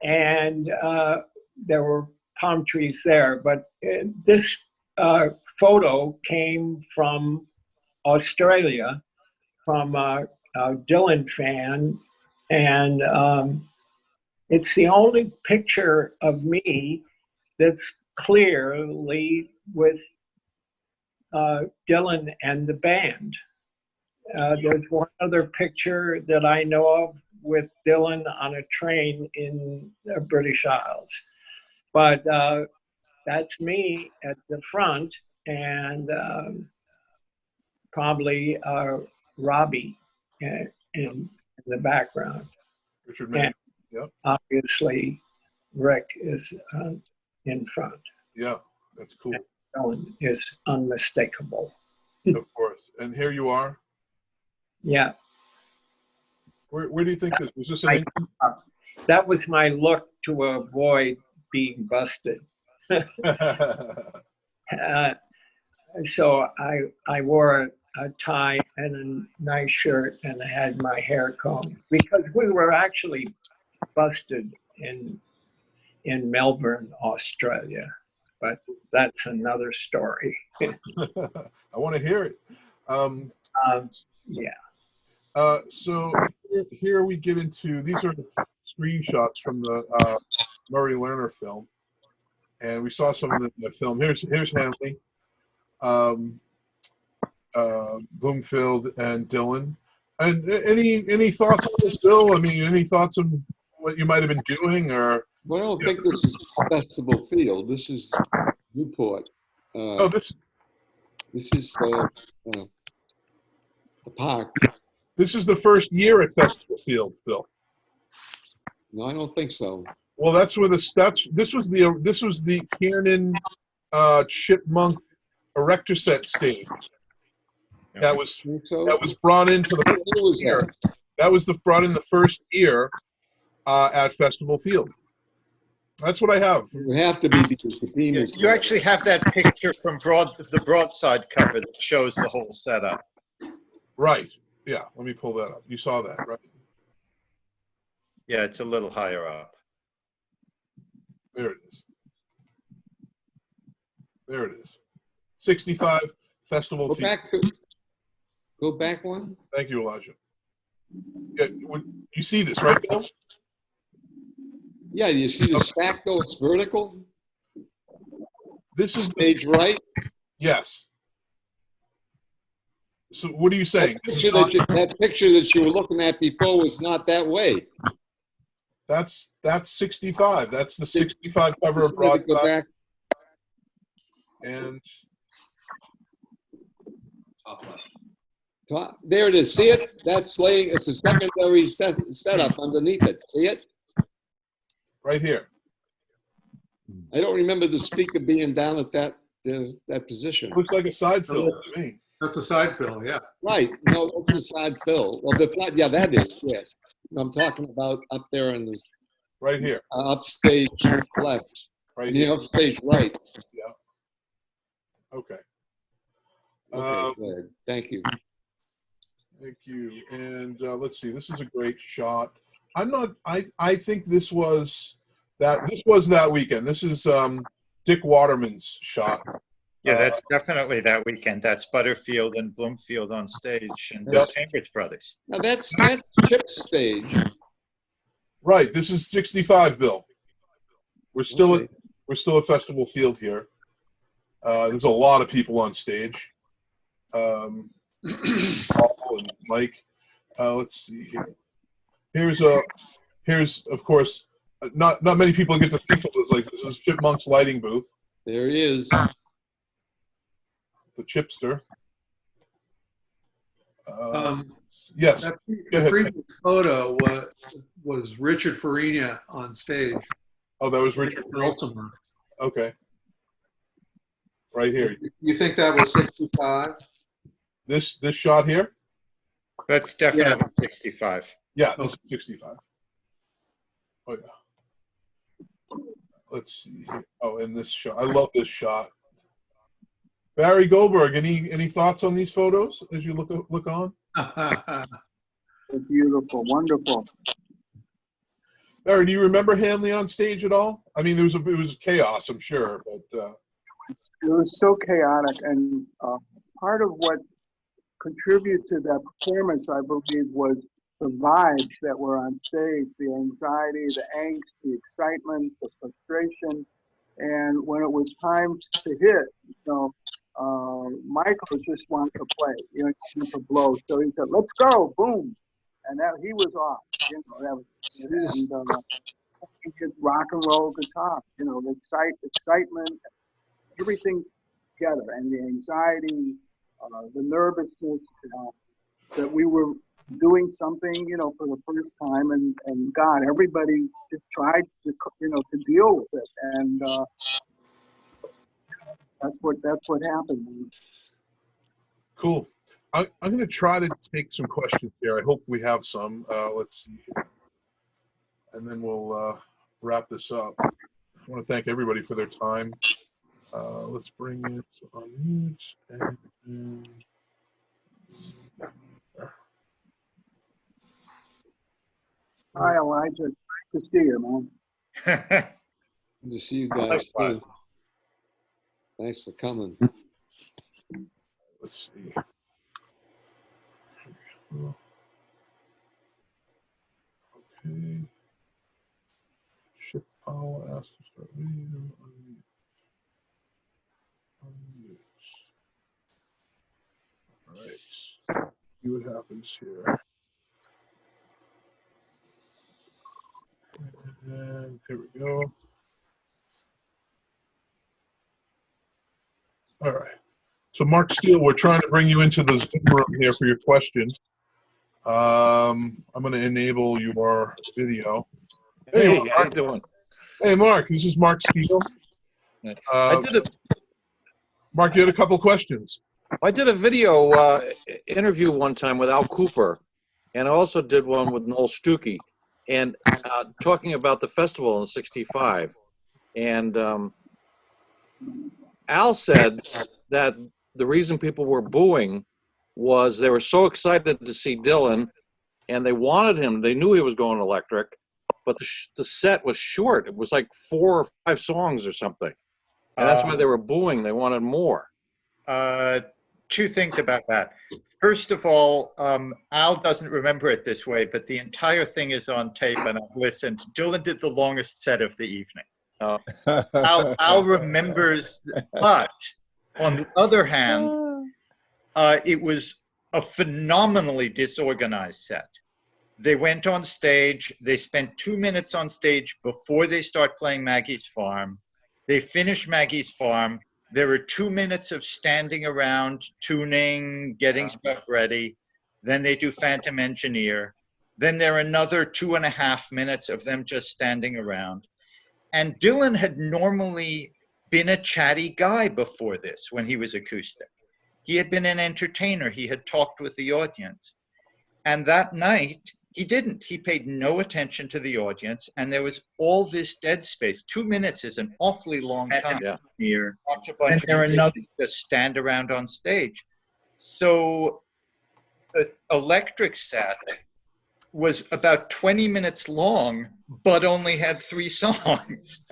Speaker 4: And there were palm trees there. But this photo came from Australia, from a Dylan fan. And it's the only picture of me that's clearly with Dylan and the band. There's one other picture that I know of with Dylan on a train in the British Isles. But that's me at the front, and probably Robbie in the background.
Speaker 3: Richard Mann. Yep.
Speaker 4: Obviously, Rick is in front.
Speaker 3: Yeah, that's cool.
Speaker 4: Dylan is unmistakable.
Speaker 3: Of course. And here you are.
Speaker 4: Yeah.
Speaker 3: Where do you think this was? This
Speaker 4: that was my look to avoid being busted. So I wore a tie and a nice shirt, and I had my hair combed because we were actually busted in Melbourne, Australia. But that's another story.
Speaker 3: I want to hear it.
Speaker 4: Yeah.
Speaker 3: So here we get into, these are screenshots from the Murray Lerner film. And we saw some of the film. Here's Hanley, Bloomfield, and Dylan. And any thoughts on this, Bill? I mean, any thoughts on what you might have been doing, or?
Speaker 2: Well, I don't think this is festival field. This is Newport.
Speaker 3: Oh, this
Speaker 2: This is the park.
Speaker 3: This is the first year at Festival Field, Bill.
Speaker 2: No, I don't think so.
Speaker 3: Well, that's where this was the Kiernan Chipmunk Erector Set stage. That was brought in for the first year. That was brought in the first year at Festival Field. That's what I have.
Speaker 2: It would have to be because the theme is.
Speaker 5: You actually have that picture from the broadside cover that shows the whole setup.
Speaker 3: Right. Yeah. Let me pull that up. You saw that, right?
Speaker 5: Yeah, it's a little higher up.
Speaker 3: There it is. There it is. 65 Festival Field.
Speaker 2: Go back one.
Speaker 3: Thank you, Elijah. Yeah, you see this, right, Bill?
Speaker 2: Yeah, you see the stack though, it's vertical.
Speaker 3: This is
Speaker 2: stage right.
Speaker 3: Yes. So what are you saying?
Speaker 2: That picture that you were looking at before was not that way.
Speaker 3: That's 65. That's the 65 cover of broadside. And
Speaker 2: there it is. See it? That's laying. It's a secondary setup underneath it. See it?
Speaker 3: Right here.
Speaker 2: I don't remember the speaker being down at that position.
Speaker 3: Looks like a side fill to me.
Speaker 15: That's a side fill, yeah.
Speaker 2: Right. No, that's a side fill. Well, yeah, that is, yes. I'm talking about up there in the
Speaker 3: right here.
Speaker 2: Upstage left.
Speaker 3: Right here.
Speaker 2: Upstage right.
Speaker 3: Yeah. Okay.
Speaker 2: Good. Thank you.
Speaker 3: Thank you. And let's see. This is a great shot. I think this was that weekend. This is Dick Waterman's shot.
Speaker 5: Yeah, that's definitely that weekend. That's Butterfield and Bloomfield on stage, and Bill Chambers Brothers.
Speaker 2: Now that's Chip's stage.
Speaker 3: Right. This is 65, Bill. We're still at Festival Field here. There's a lot of people on stage. Paul and Mike. Let's see here. Here's of course not many people get to see photos like this. This is Chipmunk's lighting booth.
Speaker 2: There he is.
Speaker 3: The Chipster. Yes.
Speaker 15: The previous photo was Richard Farina on stage.
Speaker 3: Oh, that was Richard
Speaker 15: Farina.
Speaker 3: Okay. Right here.
Speaker 15: You think that was 65?
Speaker 3: This shot here?
Speaker 5: That's definitely 65.
Speaker 3: Yeah, this is 65. Oh yeah. Let's see here. Oh, and this shot. I love this shot. Barry Goldberg, any thoughts on these photos as you look on?
Speaker 6: They're beautiful, wonderful.
Speaker 3: Barry, do you remember Hanley on stage at all? I mean, it was chaos, I'm sure, but
Speaker 6: it was so chaotic, and part of what contributed to that performance, I believe, was the vibes that were on stage, the anxiety, the angst, the excitement, the frustration. And when it was time to hit, Michael just wanted to play, he wanted to blow. So he said, "Let's go," boom. And that he was off, that was, and he could rock and roll guitar, the excitement, everything together, and the anxiety, the nervousness, that we were doing something, for the first time, and God, everybody just tried to, to deal with it, and that's what happened.
Speaker 3: Cool. I'm going to try to take some questions here. I hope we have some. Let's see here. And then we'll wrap this up. I want to thank everybody for their time. Let's bring it on mute. And
Speaker 6: hi, Elijah. Nice to see you, man.
Speaker 2: Good to see you guys, too. Thanks for coming.
Speaker 3: Let's see. Okay. Ship Powell asked to start video. All right. See what happens here. And here we go. All right. So Mark Steele, we're trying to bring you into the Zoom room here for your question. I'm going to enable your video.
Speaker 16: Hey, how you doing?
Speaker 3: Hey, Mark, this is Mark Steele. Mark, you had a couple questions.
Speaker 16: I did a video interview one time with Al Cooper, and I also did one with Noel Stuckey, and talking about the festival in '65. And Al said that the reason people were booing was they were so excited to see Dylan, and they wanted him. They knew he was going electric, but the set was short. It was like 4 or 5 songs or something, and that's why they were booing. They wanted more.
Speaker 5: 2 things about that. First of all, Al doesn't remember it this way, but the entire thing is on tape, and I've listened. Dylan did the longest set of the evening. Al remembers, but on the other hand, it was a phenomenally disorganized set. They went on stage. They spent 2 minutes on stage before they start playing Maggie's Farm. They finish Maggie's Farm. There were 2 minutes of standing around, tuning, getting stuff ready. Then they do Phantom Engineer. Then there are another 2.5 minutes of them just standing around. And Dylan had normally been a chatty guy before this when he was acoustic. He had been an entertainer. He had talked with the audience. And that night, he didn't. He paid no attention to the audience, and there was all this dead space. 2 minutes is an awfully long time.
Speaker 16: Here.
Speaker 5: Watch a bunch of another just stand around on stage. So the electric set was about 20 minutes long, but only had 3 songs.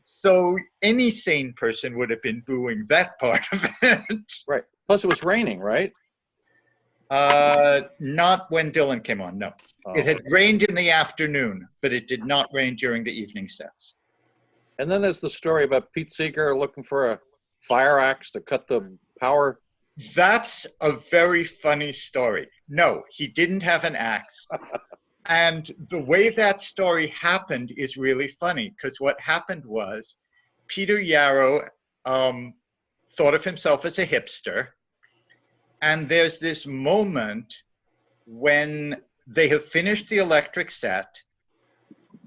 Speaker 5: So any sane person would have been booing that part of it.
Speaker 16: Right. Plus it was raining, right?
Speaker 5: Not when Dylan came on, no. It had rained in the afternoon, but it did not rain during the evening sets.
Speaker 16: And then there's the story about Pete Seeger looking for a fire axe to cut the power.
Speaker 5: That's a very funny story. No, he didn't have an axe. And the way that story happened is really funny, because what happened was Peter Yarrow thought of himself as a hipster. And there's this moment when they have finished the electric set.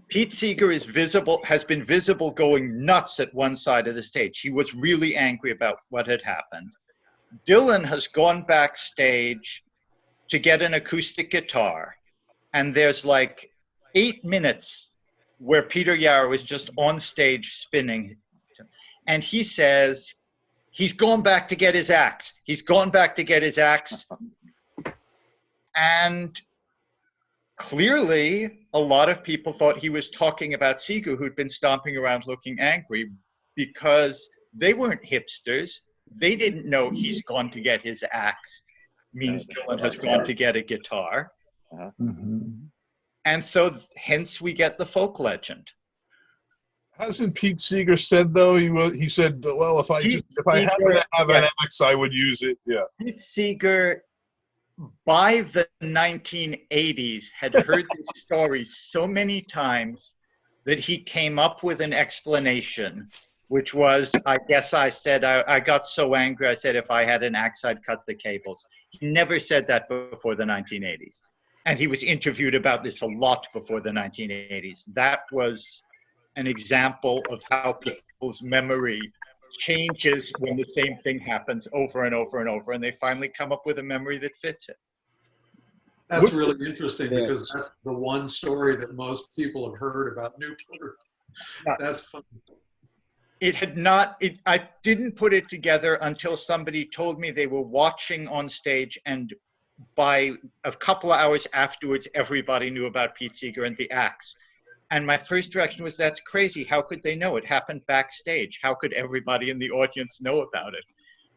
Speaker 5: Pete Seeger is visible, has been visible going nuts at one side of the stage. He was really angry about what had happened. Dylan has gone backstage to get an acoustic guitar. And there's like 8 minutes where Peter Yarrow is just on stage spinning. And he says, he's gone back to get his axe. He's gone back to get his axe. And clearly, a lot of people thought he was talking about Seeger, who'd been stomping around looking angry, because they weren't hipsters. They didn't know he's gone to get his axe means Dylan has gone to get a guitar. And so hence we get the folk legend.
Speaker 3: Hasn't Pete Seeger said though? He said, well, if I happen to have an axe, I would use it. Yeah.
Speaker 5: Pete Seeger, by the 1980s, had heard this story so many times that he came up with an explanation, which was, I guess I said, I got so angry, I said, if I had an axe, I'd cut the cables. He never said that before the 1980s. And he was interviewed about this a lot before the 1980s. That was an example of how people's memory changes when the same thing happens over and over and over, and they finally come up with a memory that fits it.
Speaker 15: That's really interesting because that's the one story that most people have heard about Newport. That's funny.
Speaker 5: It had not, I didn't put it together until somebody told me they were watching on stage, and by a couple of hours afterwards, everybody knew about Pete Seeger and the axe. And my first reaction was, that's crazy. How could they know? It happened backstage. How could everybody in the audience know about it?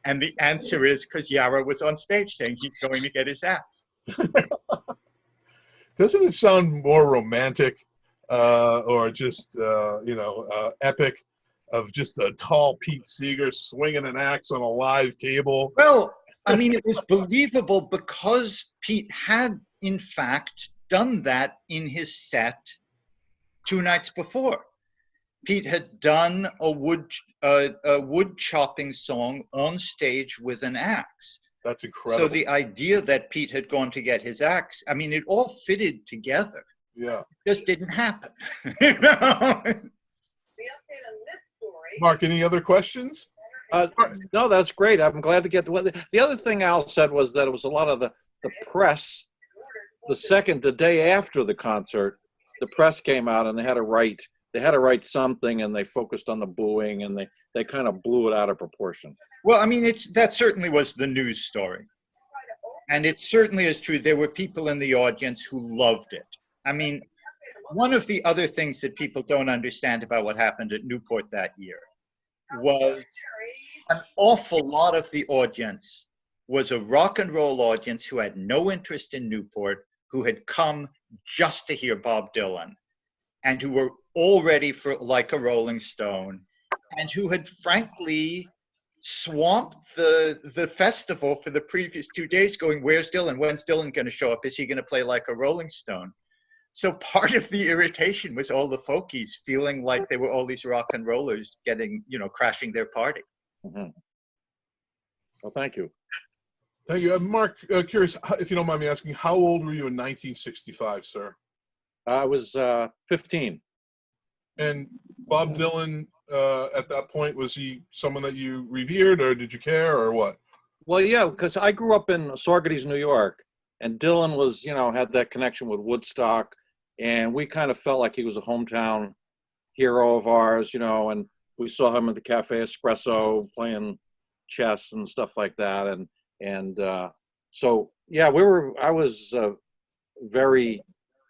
Speaker 5: And the answer is because Yarrow was on stage saying he's going to get his axe.
Speaker 3: Doesn't it sound more romantic or just, epic of just a tall Pete Seeger swinging an axe on a live cable?
Speaker 5: Well, I mean, it was believable because Pete had, in fact, done that in his set 2 nights before. Pete had done a wood chopping song on stage with an axe.
Speaker 3: That's incredible.
Speaker 5: So the idea that Pete had gone to get his axe, I mean, it all fitted together.
Speaker 3: Yeah.
Speaker 5: It just didn't happen. You know?
Speaker 3: Mark, any other questions?
Speaker 16: No, that's great. I'm glad to get the other thing Al said was that it was a lot of the press. The day after the concert, the press came out and they had to write something, and they focused on the booing, and they kind of blew it out of proportion.
Speaker 5: Well, I mean, that certainly was the news story. And it certainly is true. There were people in the audience who loved it. I mean, one of the other things that people don't understand about what happened at Newport that year was an awful lot of the audience was a rock and roll audience who had no interest in Newport, who had come just to hear Bob Dylan, and who were all ready for Like a Rolling Stone, and who had frankly swamped the festival for the previous 2 days going, where's Dylan? When's Dylan going to show up? Is he going to play Like a Rolling Stone? So part of the irritation was all the folkies feeling like they were all these rock and rollers getting, crashing their party.
Speaker 16: Mm-hmm. Well, thank you.
Speaker 3: Thank you. Mark, curious, if you don't mind me asking, how old were you in 1965, sir?
Speaker 16: I was 15.
Speaker 3: And Bob Dylan, at that point, was he someone that you revered, or did you care, or what?
Speaker 16: Well, yeah, because I grew up in Saugerties, New York, and Dylan was, had that connection with Woodstock, and we kind of felt like he was a hometown hero of ours, and we saw him at the Cafe Espresso playing chess and stuff like that, and so yeah, I was very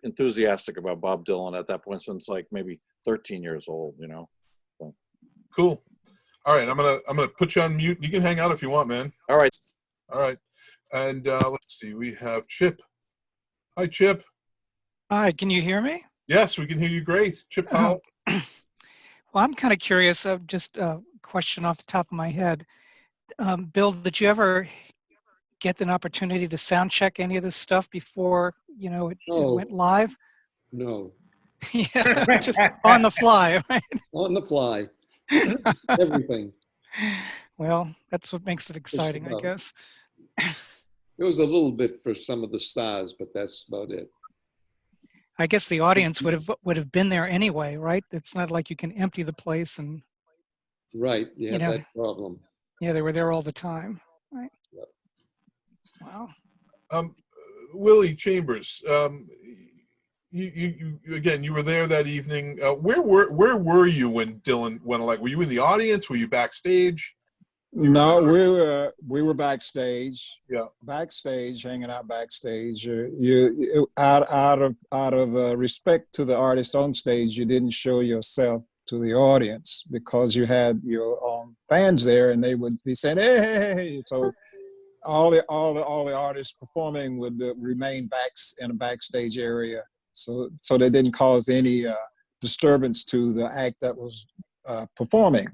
Speaker 16: enthusiastic about Bob Dylan at that point, since like maybe 13 years old, So.
Speaker 3: Cool. All right, I'm gonna put you on mute. You can hang out if you want, man.
Speaker 16: All right.
Speaker 3: And let's see, we have Chip. Hi, Chip.
Speaker 17: Hi, can you hear me?
Speaker 3: Yes, we can hear you great. Chip Powell.
Speaker 17: Well, I'm kind of curious, just a question off the top of my head. Bill, did you ever get an opportunity to sound check any of this stuff before, it went live?
Speaker 2: No.
Speaker 17: Yeah, just on the fly, right?
Speaker 2: On the fly. Everything.
Speaker 17: Well, that's what makes it exciting, I guess.
Speaker 2: It was a little bit for some of the stars, but that's about it.
Speaker 17: I guess the audience would have been there anyway, right? It's not like you can empty the place and.
Speaker 2: Right. You have that problem.
Speaker 17: Yeah, they were there all the time, right?
Speaker 2: Yep.
Speaker 17: Wow.
Speaker 3: Willie Chambers, you again, you were there that evening. Where were you when Dylan went? Like, were you in the audience? Were you backstage?
Speaker 1: No, we were backstage. Yeah, backstage, hanging out backstage. You out of respect to the artist on stage, you didn't show yourself to the audience because you had your fans there, and they would be saying, "Hey!" So all the artists performing would remain in a backstage area, so they didn't cause any disturbance to the act that was performing.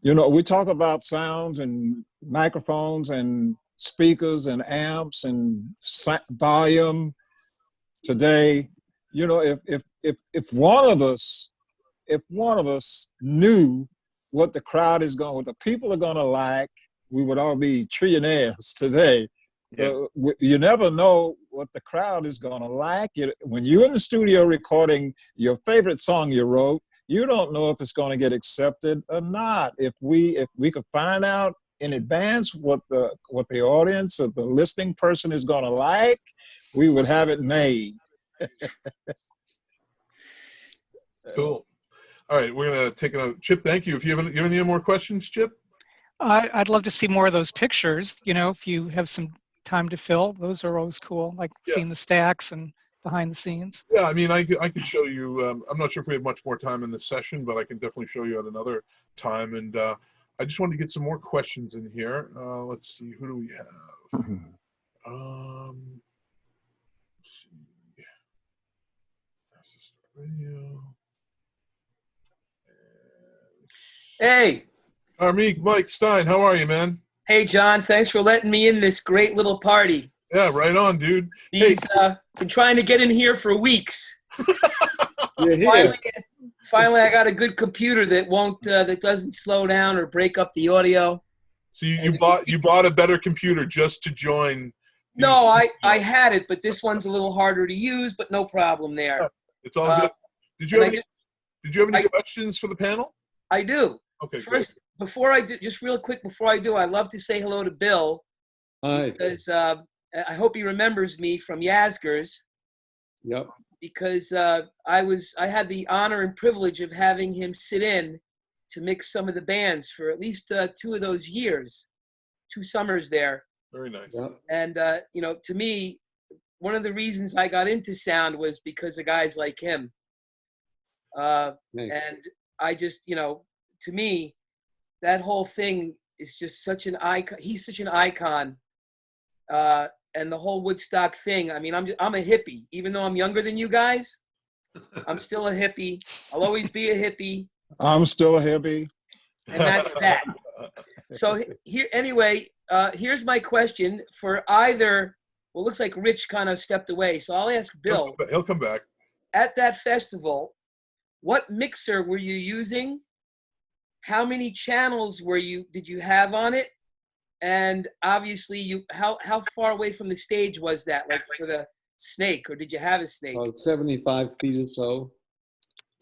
Speaker 1: We talk about sounds and microphones and speakers and amps and volume today. If one of us knew what the crowd is what the people are going to like, we would all be trillionaires today. Yeah. You never know what the crowd is going to like. When you're in the studio recording your favorite song you wrote, you don't know if it's going to get accepted or not. If we could find out in advance what the audience or the listening person is going to like, we would have it made.
Speaker 3: Cool. All right, we're going to take another. Chip, thank you. If you have any more questions, Chip?
Speaker 17: I'd love to see more of those pictures. If you have some time to fill, those are always cool, like seeing the stacks and behind the scenes.
Speaker 3: Yeah, I mean, I could show you. I'm not sure if we have much more time in this session, but I can definitely show you at another time. And I just wanted to get some more questions in here. Let's see, who do we have? Let's see. That's just video.
Speaker 18: Hey.
Speaker 3: Mike Stein, how are you, man?
Speaker 18: Hey, John, thanks for letting me in this great little party.
Speaker 3: Yeah, right on, dude.
Speaker 18: He's been trying to get in here for weeks.
Speaker 2: You're here.
Speaker 18: Finally, I got a good computer that won't, that doesn't slow down or break up the audio.
Speaker 3: So you bought a better computer just to join.
Speaker 18: No, I had it, but this one's a little harder to use, but no problem there.
Speaker 3: It's all good. Did you have any questions for the panel?
Speaker 18: I do.
Speaker 3: Okay,
Speaker 18: First, before I do, just real quick before I do, I'd love to say hello to Bill.
Speaker 2: Hi.
Speaker 18: Because I hope he remembers me from Yazgers.
Speaker 2: Yep.
Speaker 18: Because I had the honor and privilege of having him sit in to mix some of the bands for at least 2 of those years, 2 summers there.
Speaker 3: Very nice.
Speaker 2: Yep.
Speaker 18: And you know, to me, one of the reasons I got into sound was because of guys like him.
Speaker 2: Thanks.
Speaker 18: And I just, you know, to me, that whole thing is just such an icon. He's such an icon. And the whole Woodstock thing. I mean, I'm a hippie, even though I'm younger than you guys. I'm still a hippie. I'll always be a hippie.
Speaker 1: I'm still a hippie.
Speaker 18: And that's that. So here, anyway, here's my question for either. Well, it looks like Rich kind of stepped away, so I'll ask Bill.
Speaker 3: He'll come back.
Speaker 18: At that festival, what mixer were you using? How many channels did you have on it? And obviously, how far away from the stage was that, like for the snake, or did you have a snake?
Speaker 2: About 75 feet or so,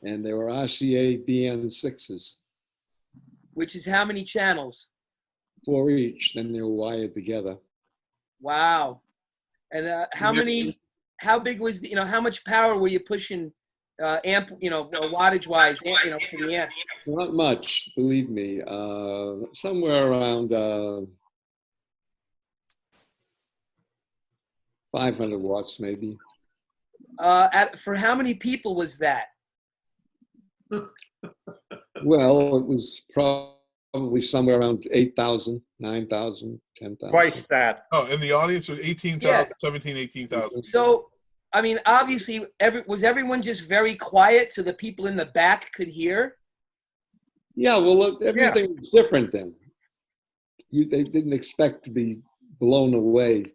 Speaker 2: and they were RCA BN6s.
Speaker 18: Which is how many channels?
Speaker 2: 4 each, then they were wired together.
Speaker 18: Wow. And how big was the, how much power were you pushing amp, wattage wise, for the amps?
Speaker 2: Not much, believe me. Somewhere around 500 watts, maybe.
Speaker 18: For how many people was that?
Speaker 2: Well, it was probably somewhere around 8,000, 9,000, 10,000.
Speaker 5: Twice that.
Speaker 3: Oh, in the audience was 18,000,
Speaker 18: Yeah.
Speaker 3: 17, 18,000.
Speaker 18: So, I mean, obviously, was everyone just very quiet so the people in the back could hear?
Speaker 2: Yeah, well, look, everything was different then. They didn't expect to be blown away.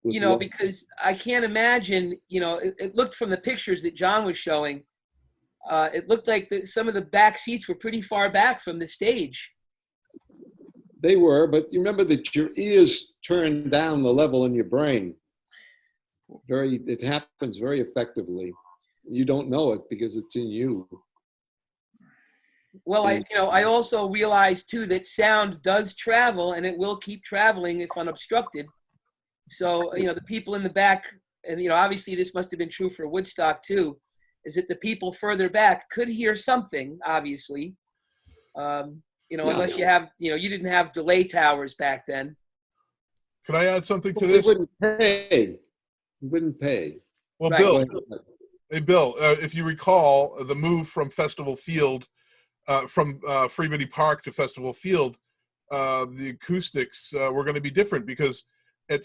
Speaker 18: Because I can't imagine, it looked from the pictures that John was showing, it looked like some of the back seats were pretty far back from the stage.
Speaker 2: They were, but you remember that your ears turn down the level in your brain. It happens very effectively. You don't know it because it's in you.
Speaker 18: Well, I also realized too that sound does travel and it will keep traveling if unobstructed. So, the people in the back, and, obviously this must have been true for Woodstock too, is that the people further back could hear something, obviously. Unless you have, you didn't have delay towers back then.
Speaker 3: Can I add something to this?
Speaker 2: You wouldn't pay.
Speaker 3: Well,
Speaker 18: Right.
Speaker 3: Bill, if you recall, the move from Festival Field, from Freebody Park to Festival Field, the acoustics were going to be different because at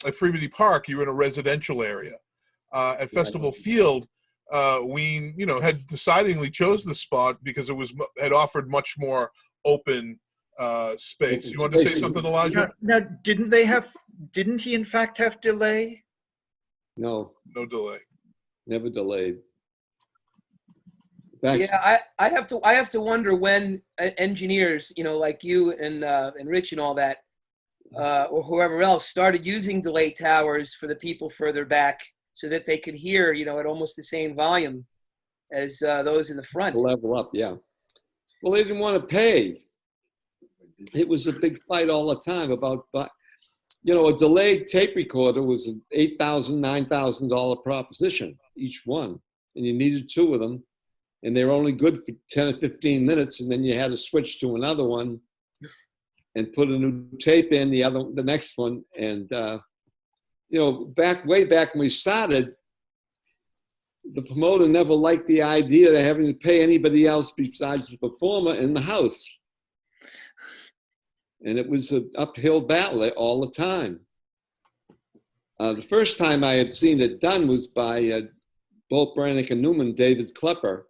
Speaker 3: at Freebody Park, you were in a residential area. At Festival Field, we had decidedly chose the spot because it had offered much more open space. You want to say something, Elijah?
Speaker 5: Now, didn't he in fact have delay?
Speaker 2: No.
Speaker 3: No delay.
Speaker 2: Never delayed.
Speaker 18: Yeah, I have to wonder when engineers, like you and Rich and all that, or whoever else started using delay towers for the people further back so that they could hear, at almost the same volume as those in the front.
Speaker 2: Level up, yeah. Well, they didn't want to pay. It was a big fight all the time about, a delayed tape recorder was an $8,000, $9,000 proposition, each one. And you needed 2 of them. And they were only good for 10 or 15 minutes. And then you had to switch to another one and put a new tape in the next one. And, way back when we started, the promoter never liked the idea of having to pay anybody else besides the performer in the house. And it was an uphill battle all the time. The first time I had seen it done was by Bolt Brannick and Newman. David Klepper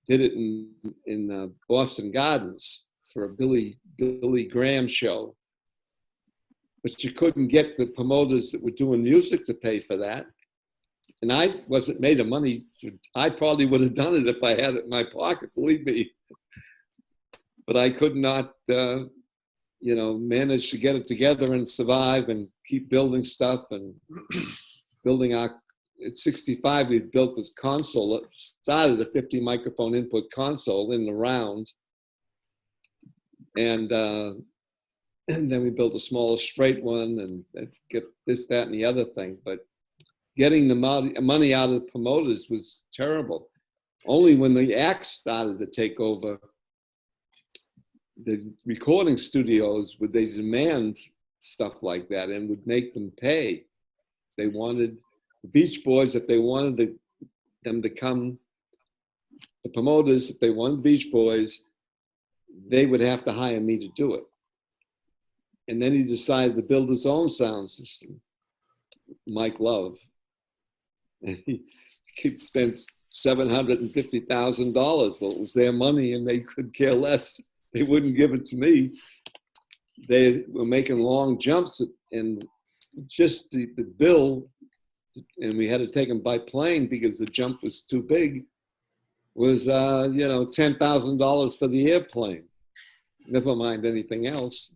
Speaker 2: did it in Boston Gardens for a Billy Graham show. But you couldn't get the promoters that were doing music to pay for that. And I wasn't made of money. I probably would have done it if I had it in my pocket, believe me. But I could not, manage to get it together and survive and keep building stuff and building our. At 65, we built this console. It started a 50 microphone input console in the round. And then we built a smaller straight one and get this, that, and the other thing. But getting the money out of the promoters was terrible. Only when the acts started to take over the recording studios would they demand stuff like that and would make them pay. They wanted the Beach Boys, if they wanted them to come, the promoters, if they wanted Beach Boys, they would have to hire me to do it. And then he decided to build his own sound system, Mike Love. And he spent $750,000. Well, it was their money and they could care less. They wouldn't give it to me. They were making long jumps and just the bill, and we had to take them by plane because the jump was too big, was $10,000 for the airplane. Never mind anything else.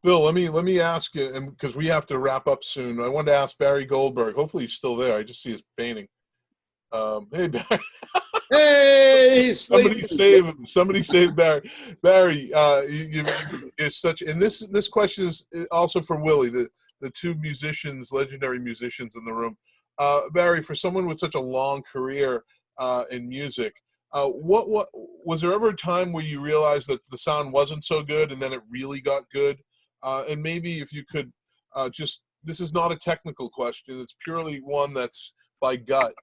Speaker 3: Bill, let me ask you, and because we have to wrap up soon, I wanted to ask Barry Goldberg. Hopefully he's still there. I just see his painting. Hey, Barry.
Speaker 2: Hey,
Speaker 3: somebody save him. Somebody save Barry. Barry, you're such, and this question is also for Willie, the two musicians, legendary musicians in the room. Barry, for someone with such a long career in music, what was there ever a time where you realized that the sound wasn't so good and then it really got good? And maybe if you could this is not a technical question, it's purely one that's by gut,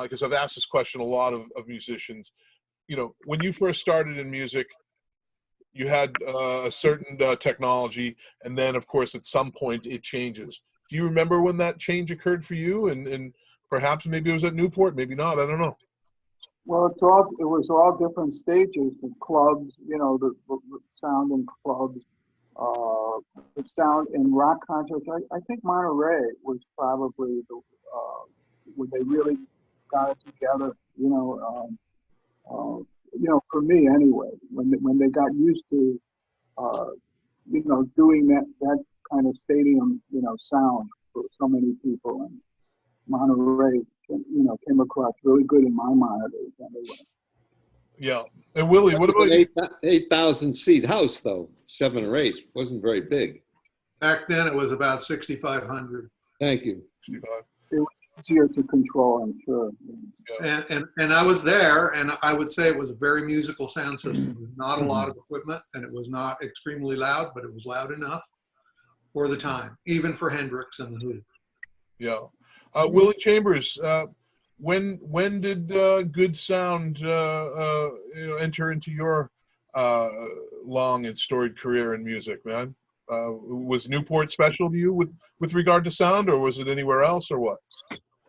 Speaker 3: because I've asked this question a lot of musicians. When you first started in music, you had a certain technology, and then of course at some point it changes. Do you remember when that change occurred for you? And perhaps maybe it was at Newport, maybe not, I don't know.
Speaker 6: Well, it was all different stages. The clubs, the sound in clubs, the sound in rock concerts. I think Monterey was probably where they really got it together. For me anyway, when they got used to, doing that kind of stadium, sound for so many people, and Monterey, came across really good in my monitors anyway.
Speaker 3: Yeah. And Willie, what about you?
Speaker 2: 8,000 seat house though, 7 or 8, wasn't very big.
Speaker 15: Back then it was about 6,500.
Speaker 2: Thank you.
Speaker 3: 65.
Speaker 6: It was easier to control, I'm sure.
Speaker 15: Yeah. And I was there, and I would say it was a very musical sound system. Not a lot of equipment, and it was not extremely loud, but it was loud enough for the time, even for Hendrix and the Who.
Speaker 3: Yeah. Willie Chambers, when did good sound enter into your long and storied career in music, man? Was Newport special to you with regard to sound, or was it anywhere else, or what?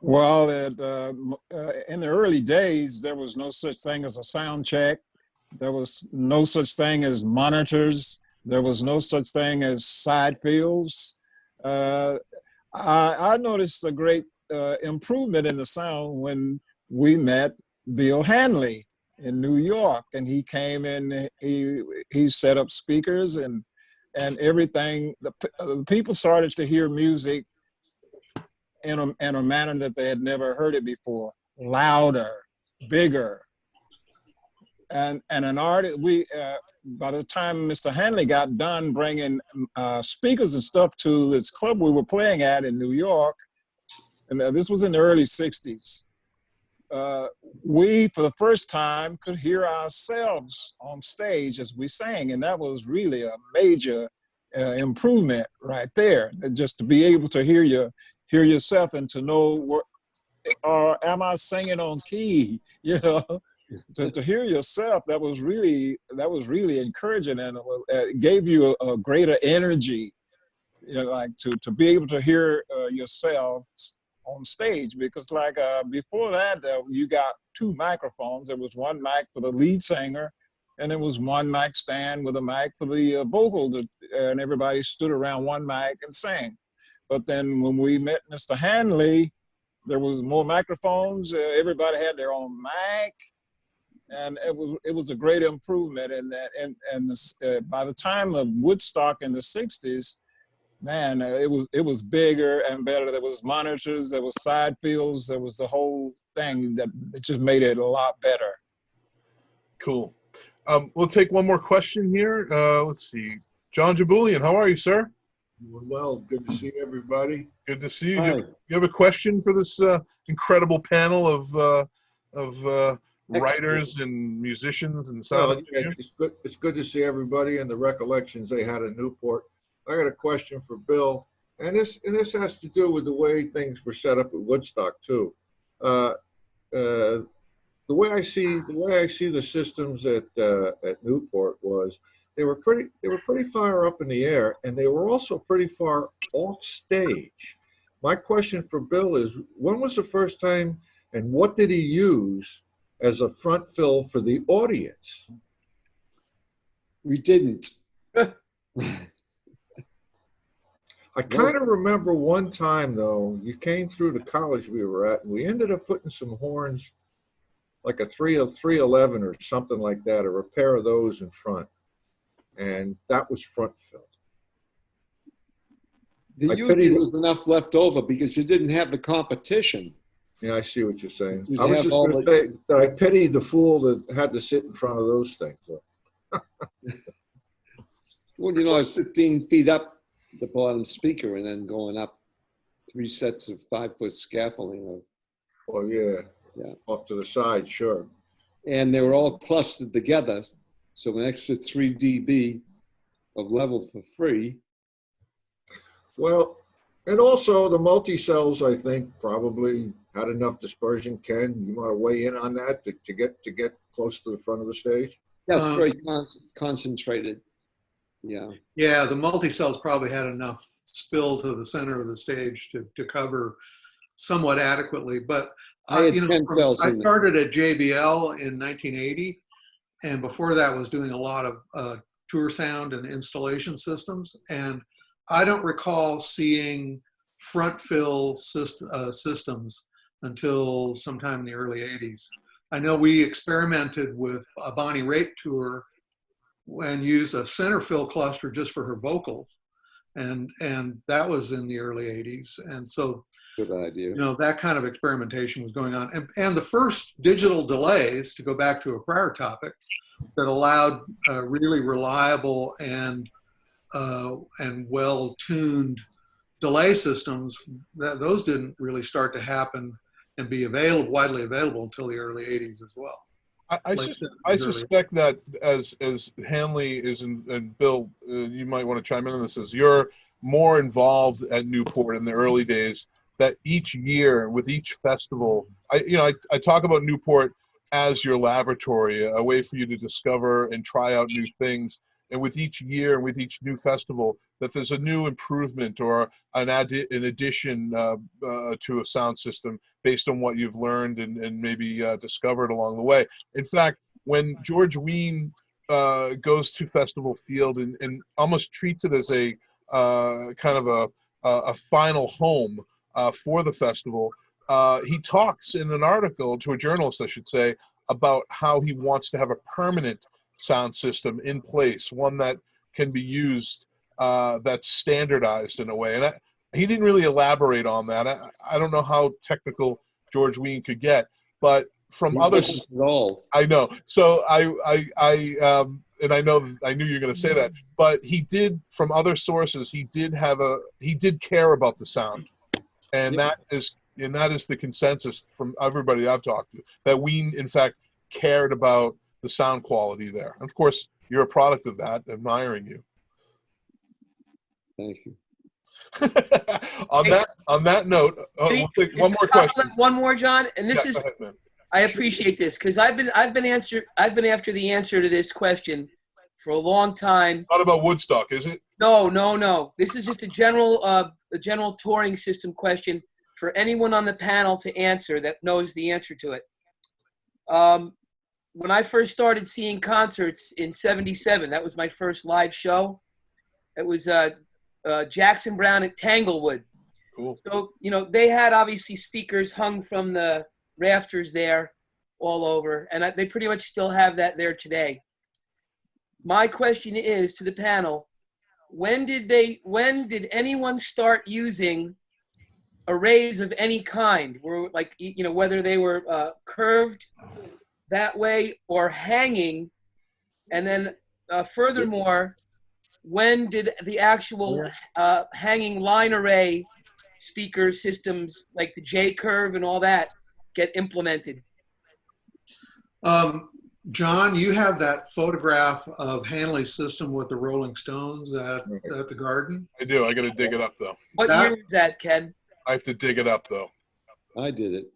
Speaker 1: Well, in the early days, there was no such thing as a sound check. There was no such thing as monitors. There was no such thing as side fields. I noticed a great improvement in the sound when we met Bill Hanley in New York, and he came in. He set up speakers and everything. The people started to hear music in a manner that they had never heard it before, louder, bigger. And an artist, by the time Mr. Hanley got done bringing speakers and stuff to this club we were playing at in New York, and this was in the early 60s, we, for the first time, could hear ourselves on stage as we sang, and that was really a major improvement right there. Just to be able to hear yourself and to know, or am I singing on key? To hear yourself, that was really encouraging, and it gave you a greater energy, like to be able to hear yourself on stage. Because before that, you got 2 microphones. There was one mic for the lead singer, and there was one mic stand with a mic for the vocals, and everybody stood around one mic and sang. But then when we met Mr. Hanley, there was more microphones. Everybody had their own mic, and it was a great improvement in that. And this, by the time of Woodstock in the '60s, man, it was bigger and better. There was monitors, there was side fields, there was the whole thing that it just made it a lot better.
Speaker 3: Cool. We'll take one more question here. Let's see. John Jabulian, how are you, sir?
Speaker 19: Well, good to see everybody.
Speaker 3: Good to see you.
Speaker 19: Hi.
Speaker 3: You have a question for this incredible panel of writers and musicians and sound
Speaker 19: Well,
Speaker 3: engineers?
Speaker 19: it's good to see everybody and the recollections they had in Newport. I got a question for Bill, and this has to do with the way things were set up at Woodstock too. The way I see the systems at Newport was they were pretty far up in the air, and they were also pretty far off stage. My question for Bill is, when was the first time, and what did he use as a front fill for the audience?
Speaker 2: We didn't.
Speaker 19: I kind of remember one time though, you came through the college we were at, and we ended up putting some horns, like a 311 or something like that, or a pair of those in front, and that was front fill.
Speaker 2: There usually was enough left over because you didn't have the competition.
Speaker 19: Yeah, I see what you're saying.
Speaker 2: You'd
Speaker 19: I was
Speaker 2: have
Speaker 19: just
Speaker 2: all
Speaker 19: going to
Speaker 2: the-
Speaker 19: say that I pity the fool that had to sit in front of those things.
Speaker 2: Well, you know, it's 15 feet up the bottom speaker and then going up 3 sets of 5-foot scaffolding.
Speaker 19: Oh, yeah.
Speaker 2: Yeah.
Speaker 19: Off to the side, sure.
Speaker 2: And they were all clustered together. So an extra 3 dB of level for free.
Speaker 19: Well, and also the multi-cells, I think, probably had enough dispersion. Ken, you want to weigh in on that to get close to the front of the stage?
Speaker 2: Yeah, it's very concentrated. Yeah.
Speaker 15: Yeah, the multi-cells probably had enough spill to the center of the stage to cover somewhat adequately. But
Speaker 2: I had 10 cells
Speaker 15: I
Speaker 2: in there.
Speaker 15: started at JBL in 1980, and before that was doing a lot of tour sound and installation systems. And I don't recall seeing front fill systems until sometime in the early 80s. I know we experimented with a Bonnie Raitt tour and used a center fill cluster just for her vocals. And that was in the early 80s. And so,
Speaker 2: good idea.
Speaker 15: You know, that kind of experimentation was going on. And the first digital delays, to go back to a prior topic, that allowed really reliable and well-tuned delay systems, those didn't really start to happen and be widely available until the early 80s as well.
Speaker 3: I suspect that as Hanley is, and Bill, you might want to chime in on this, as you're more involved at Newport in the early days, that each year with each festival, I talk about Newport as your laboratory, a way for you to discover and try out new things. And with each year, with each new festival, that there's a new improvement or an addition to a sound system based on what you've learned and maybe discovered along the way. In fact, when George Wein goes to Festival Field and almost treats it as a kind of a final home for the festival, he talks in an article to a journalist, I should say, about how he wants to have a permanent sound system in place, one that can be used, that's standardized in a way. And he didn't really elaborate on that. I don't know how technical George Wein could get, but from others, I know. So I knew you were going to say that, but he did, from other sources, he did care about the sound, and that is the consensus from everybody I've talked to, that Wein in fact cared about the sound quality there. And of course, you're a product of that, admiring you.
Speaker 2: Thank you.
Speaker 3: on that note, we'll take one more question.
Speaker 18: One more, John, and this is,
Speaker 3: go ahead, man.
Speaker 18: I appreciate this because I've been after the answer to this question for a long time.
Speaker 3: Not about Woodstock, is it?
Speaker 18: No. This is just a general touring system question for anyone on the panel to answer that knows the answer to it. When I first started seeing concerts in '77, that was my first live show. It was Jackson Browne at Tanglewood.
Speaker 3: Cool.
Speaker 18: So, they had obviously speakers hung from the rafters there all over, and they pretty much still have that there today. My question is to the panel, when did anyone start using arrays of any kind, whether they were curved that way or hanging? And then furthermore, when did the actual hanging line array speaker systems like the J-curve and all that get implemented?
Speaker 15: John, you have that photograph of Hanley's system with the Rolling Stones at the Garden?
Speaker 3: I do. I got to dig it up, though.
Speaker 18: What year was that, Ken?
Speaker 3: I have to dig it up, though.
Speaker 2: I did it.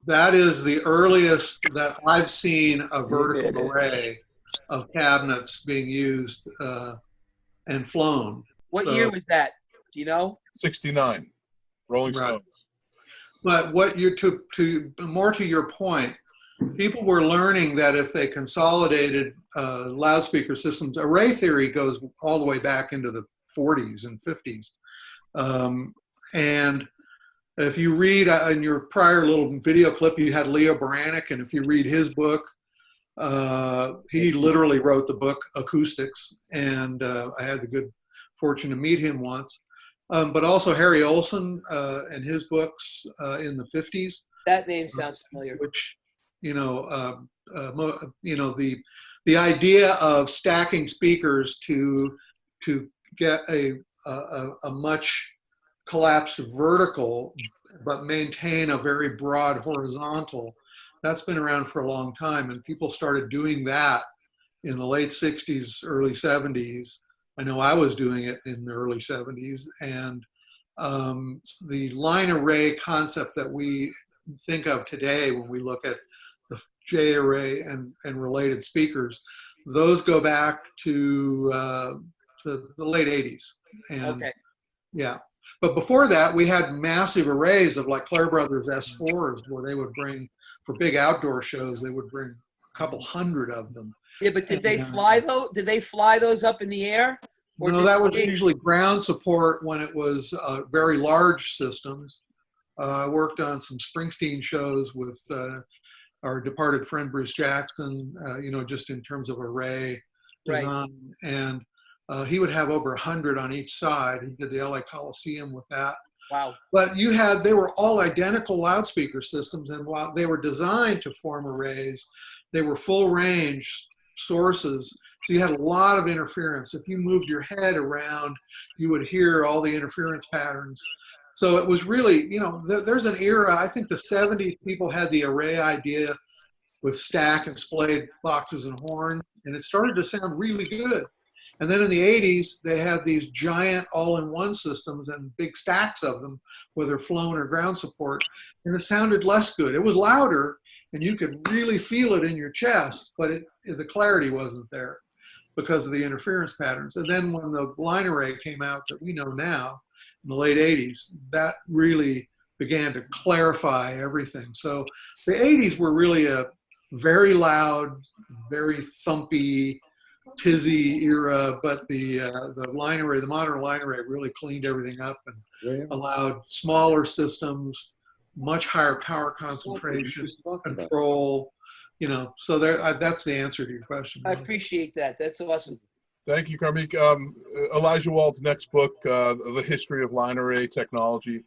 Speaker 15: That is the earliest that I've seen a vertical array of cabinets being used and flown.
Speaker 18: What year was that? Do you know?
Speaker 3: 69, Rolling Stones.
Speaker 15: But what you're more to your point, people were learning that if they consolidated loudspeaker systems, array theory goes all the way back into the 40s and 50s. And if you read in your prior little video clip, you had Leo Baranek, and if you read his book, he literally wrote the book Acoustics, and I had the good fortune to meet him once. But also Harry Olson and his books in the 50s.
Speaker 18: That name sounds familiar.
Speaker 15: Which, the idea of stacking speakers to get a much collapsed vertical, but maintain a very broad horizontal, that's been around for a long time, and people started doing that in the late 60s, early 70s. I know I was doing it in the early 70s, and the line array concept that we think of today when we look at the J array and related speakers, those go back to the late 80s. And yeah, but before that, we had massive arrays of like Clare Brothers S4s, where they would bring, for big outdoor shows, they would bring a couple hundred of them.
Speaker 18: Yeah, but did they fly those? Did they fly those up in the air? Or
Speaker 15: no, that was usually ground support when it was very large systems. I worked on some Springsteen shows with our departed friend Bruce Jackson, just in terms of array design. And he would have over 100 on each side. He did the LA Coliseum with that.
Speaker 18: Wow.
Speaker 15: But they were all identical loudspeaker systems, and while they were designed to form arrays, they were full range sources. So you had a lot of interference. If you moved your head around, you would hear all the interference patterns. So it was really, there's an era, I think the 70s, people had the array idea with stack and splayed boxes and horns, and it started to sound really good. And then in the 80s, they had these giant all-in-one systems and big stacks of them, whether flown or ground support, and it sounded less good. It was louder, and you could really feel it in your chest, but the clarity wasn't there because of the interference patterns. And then when the line array came out that we know now, in the late 80s, that really began to clarify everything. So the 80s were really a very loud, very thumpy, tizzy era, but the line array, the modern line array, really cleaned everything up and allowed smaller systems, much higher power concentration, control. So that's the answer to your question.
Speaker 18: I appreciate that. That's awesome.
Speaker 3: Thank you, Karmik. Elijah Wald's next book, The History of Line Array Technology.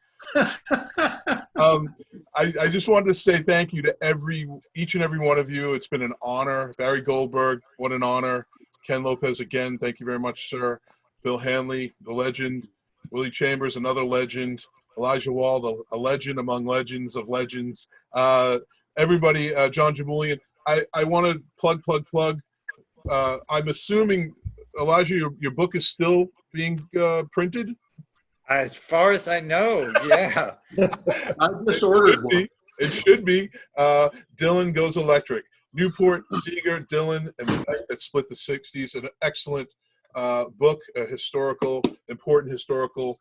Speaker 3: I just wanted to say thank you to each and every one of you. It's been an honor. Barry Goldberg, what an honor. Ken Lopez, again, thank you very much, sir. Bill Hanley, the legend. Willie Chambers, another legend. Elijah Wald, a legend among legends of legends. Everybody, John Jamulian. I want to plug. I'm assuming, Elijah, your book is still being printed?
Speaker 5: As far as I know, yeah.
Speaker 15: I just ordered one.
Speaker 3: It should be. Dylan Goes Electric. Newport, Seeger, Dylan, and the Night That Split the 60s. An excellent book, important historical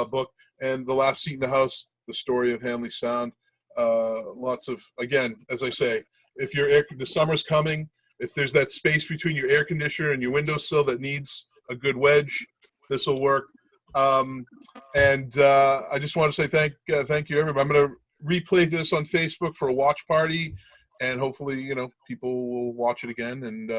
Speaker 3: book. And The Last Seat in the House, the story of Hanley Sound. Lots of, again, as I say, if the summer's coming, if there's that space between your air conditioner and your windowsill that needs a good wedge, this will work. And I just want to say thank you, everybody. I'm going to replay this on Facebook for a watch party, and hopefully, you know, people will watch it again. And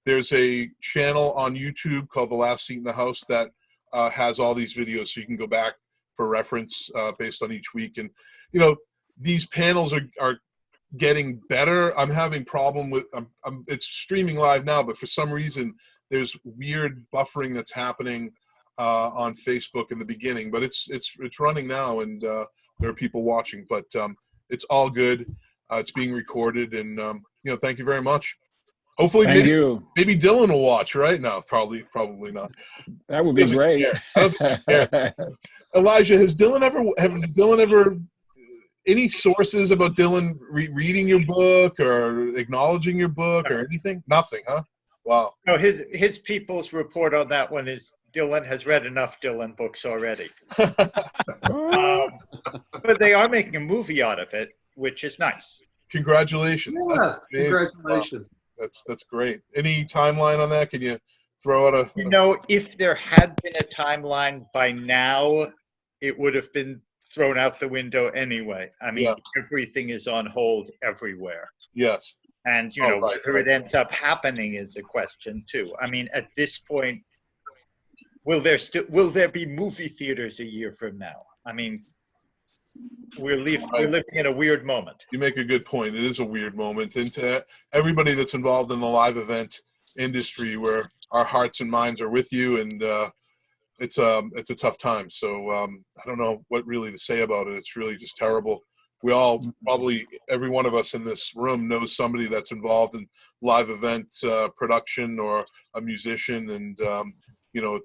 Speaker 3: there's a channel on YouTube called The Last Seat in the House that has all these videos, so you can go back for reference based on each week. And, you know, these panels are getting better. I'm having problem with, it's streaming live now, but for some reason, there's weird buffering that's happening on Facebook in the beginning, but it's running now, and there are people watching, but it's all good. It's being recorded, and you know, thank you very much. Hopefully, maybe Dylan will watch. Right now, probably not.
Speaker 1: That would be great.
Speaker 3: Elijah, has Dylan ever any sources about Dylan reading your book or acknowledging your book or anything? Nothing, huh? Wow.
Speaker 5: No, his people's report on that one is Dylan has read enough Dylan books already. But they are making a movie out of it, which is nice.
Speaker 3: Congratulations.
Speaker 15: Yeah, congratulations.
Speaker 3: Wow. That's great. Any timeline on that? Can you throw out a...
Speaker 5: You know, if there had been a timeline by now, it would have been thrown out the window anyway. I mean, everything is on hold everywhere.
Speaker 3: Yes.
Speaker 5: And, you know, whether it ends up happening is a question, too. I mean, at this point, will there be movie theaters a year from now? I mean, we're living in a weird moment.
Speaker 3: You make a good point. It is a weird moment. And to everybody that's involved in the live event industry, where our hearts and minds are with you, and it's a tough time. So I don't know what really to say about it. It's really just terrible. We all, probably every one of us in this room, knows somebody that's involved in live event production or a musician, and you know,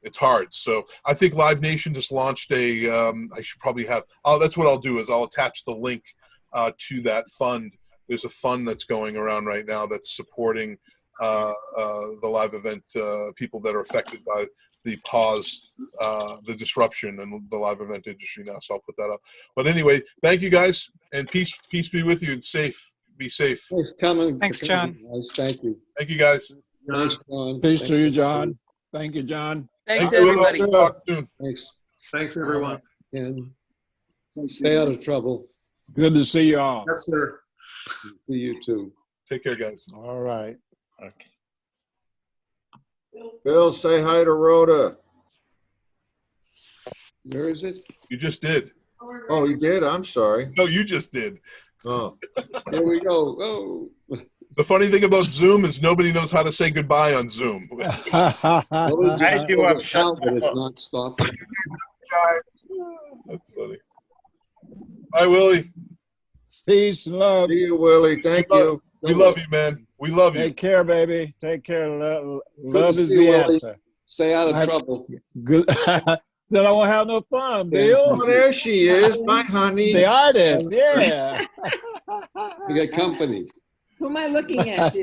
Speaker 3: it's hard. So I think Live Nation just launched a, I should probably have, that's what I'll do, is I'll attach the link to that fund. There's a fund that's going around right now that's supporting the live event people that are affected by the pause, the disruption in the live event industry now. So I'll put that up. But anyway, thank you guys, and peace be with you, and be safe.
Speaker 2: Thanks, coming.
Speaker 17: Thanks, John.
Speaker 2: Nice, thank you.
Speaker 3: Thank you, guys.
Speaker 2: Thanks, John.
Speaker 1: Peace to you, John. Thank you, John.
Speaker 18: Thanks, everybody.
Speaker 2: Thanks.
Speaker 15: Thanks, everyone.
Speaker 2: And stay out of trouble.
Speaker 1: Good to see you all.
Speaker 15: Yes, sir.
Speaker 2: See you too.
Speaker 3: Take care, guys.
Speaker 1: All right.
Speaker 5: Okay.
Speaker 19: Bill, say hi to Rhoda.
Speaker 2: Where is it?
Speaker 3: You just did.
Speaker 19: Oh, you did? I'm sorry.
Speaker 3: No, you just did.
Speaker 19: Oh.
Speaker 2: Here we go. Oh.
Speaker 3: The funny thing about Zoom is nobody knows how to say goodbye on Zoom.
Speaker 5: I do have shut
Speaker 2: but it's not stopping.
Speaker 3: That's funny. Bye, Willie.
Speaker 1: Peace and love.
Speaker 19: See you, Willie. Thank you.
Speaker 3: We love you, man. We love you.
Speaker 1: Take care, baby. Take care. Love is
Speaker 2: see
Speaker 1: the
Speaker 2: you, Willie.
Speaker 1: answer.
Speaker 2: Stay out of trouble.
Speaker 1: Good. Then I won't have no fun, Bill.
Speaker 19: Oh, there she is, my honey.
Speaker 1: The artist, yeah.
Speaker 2: You got company.
Speaker 20: Who am I looking at?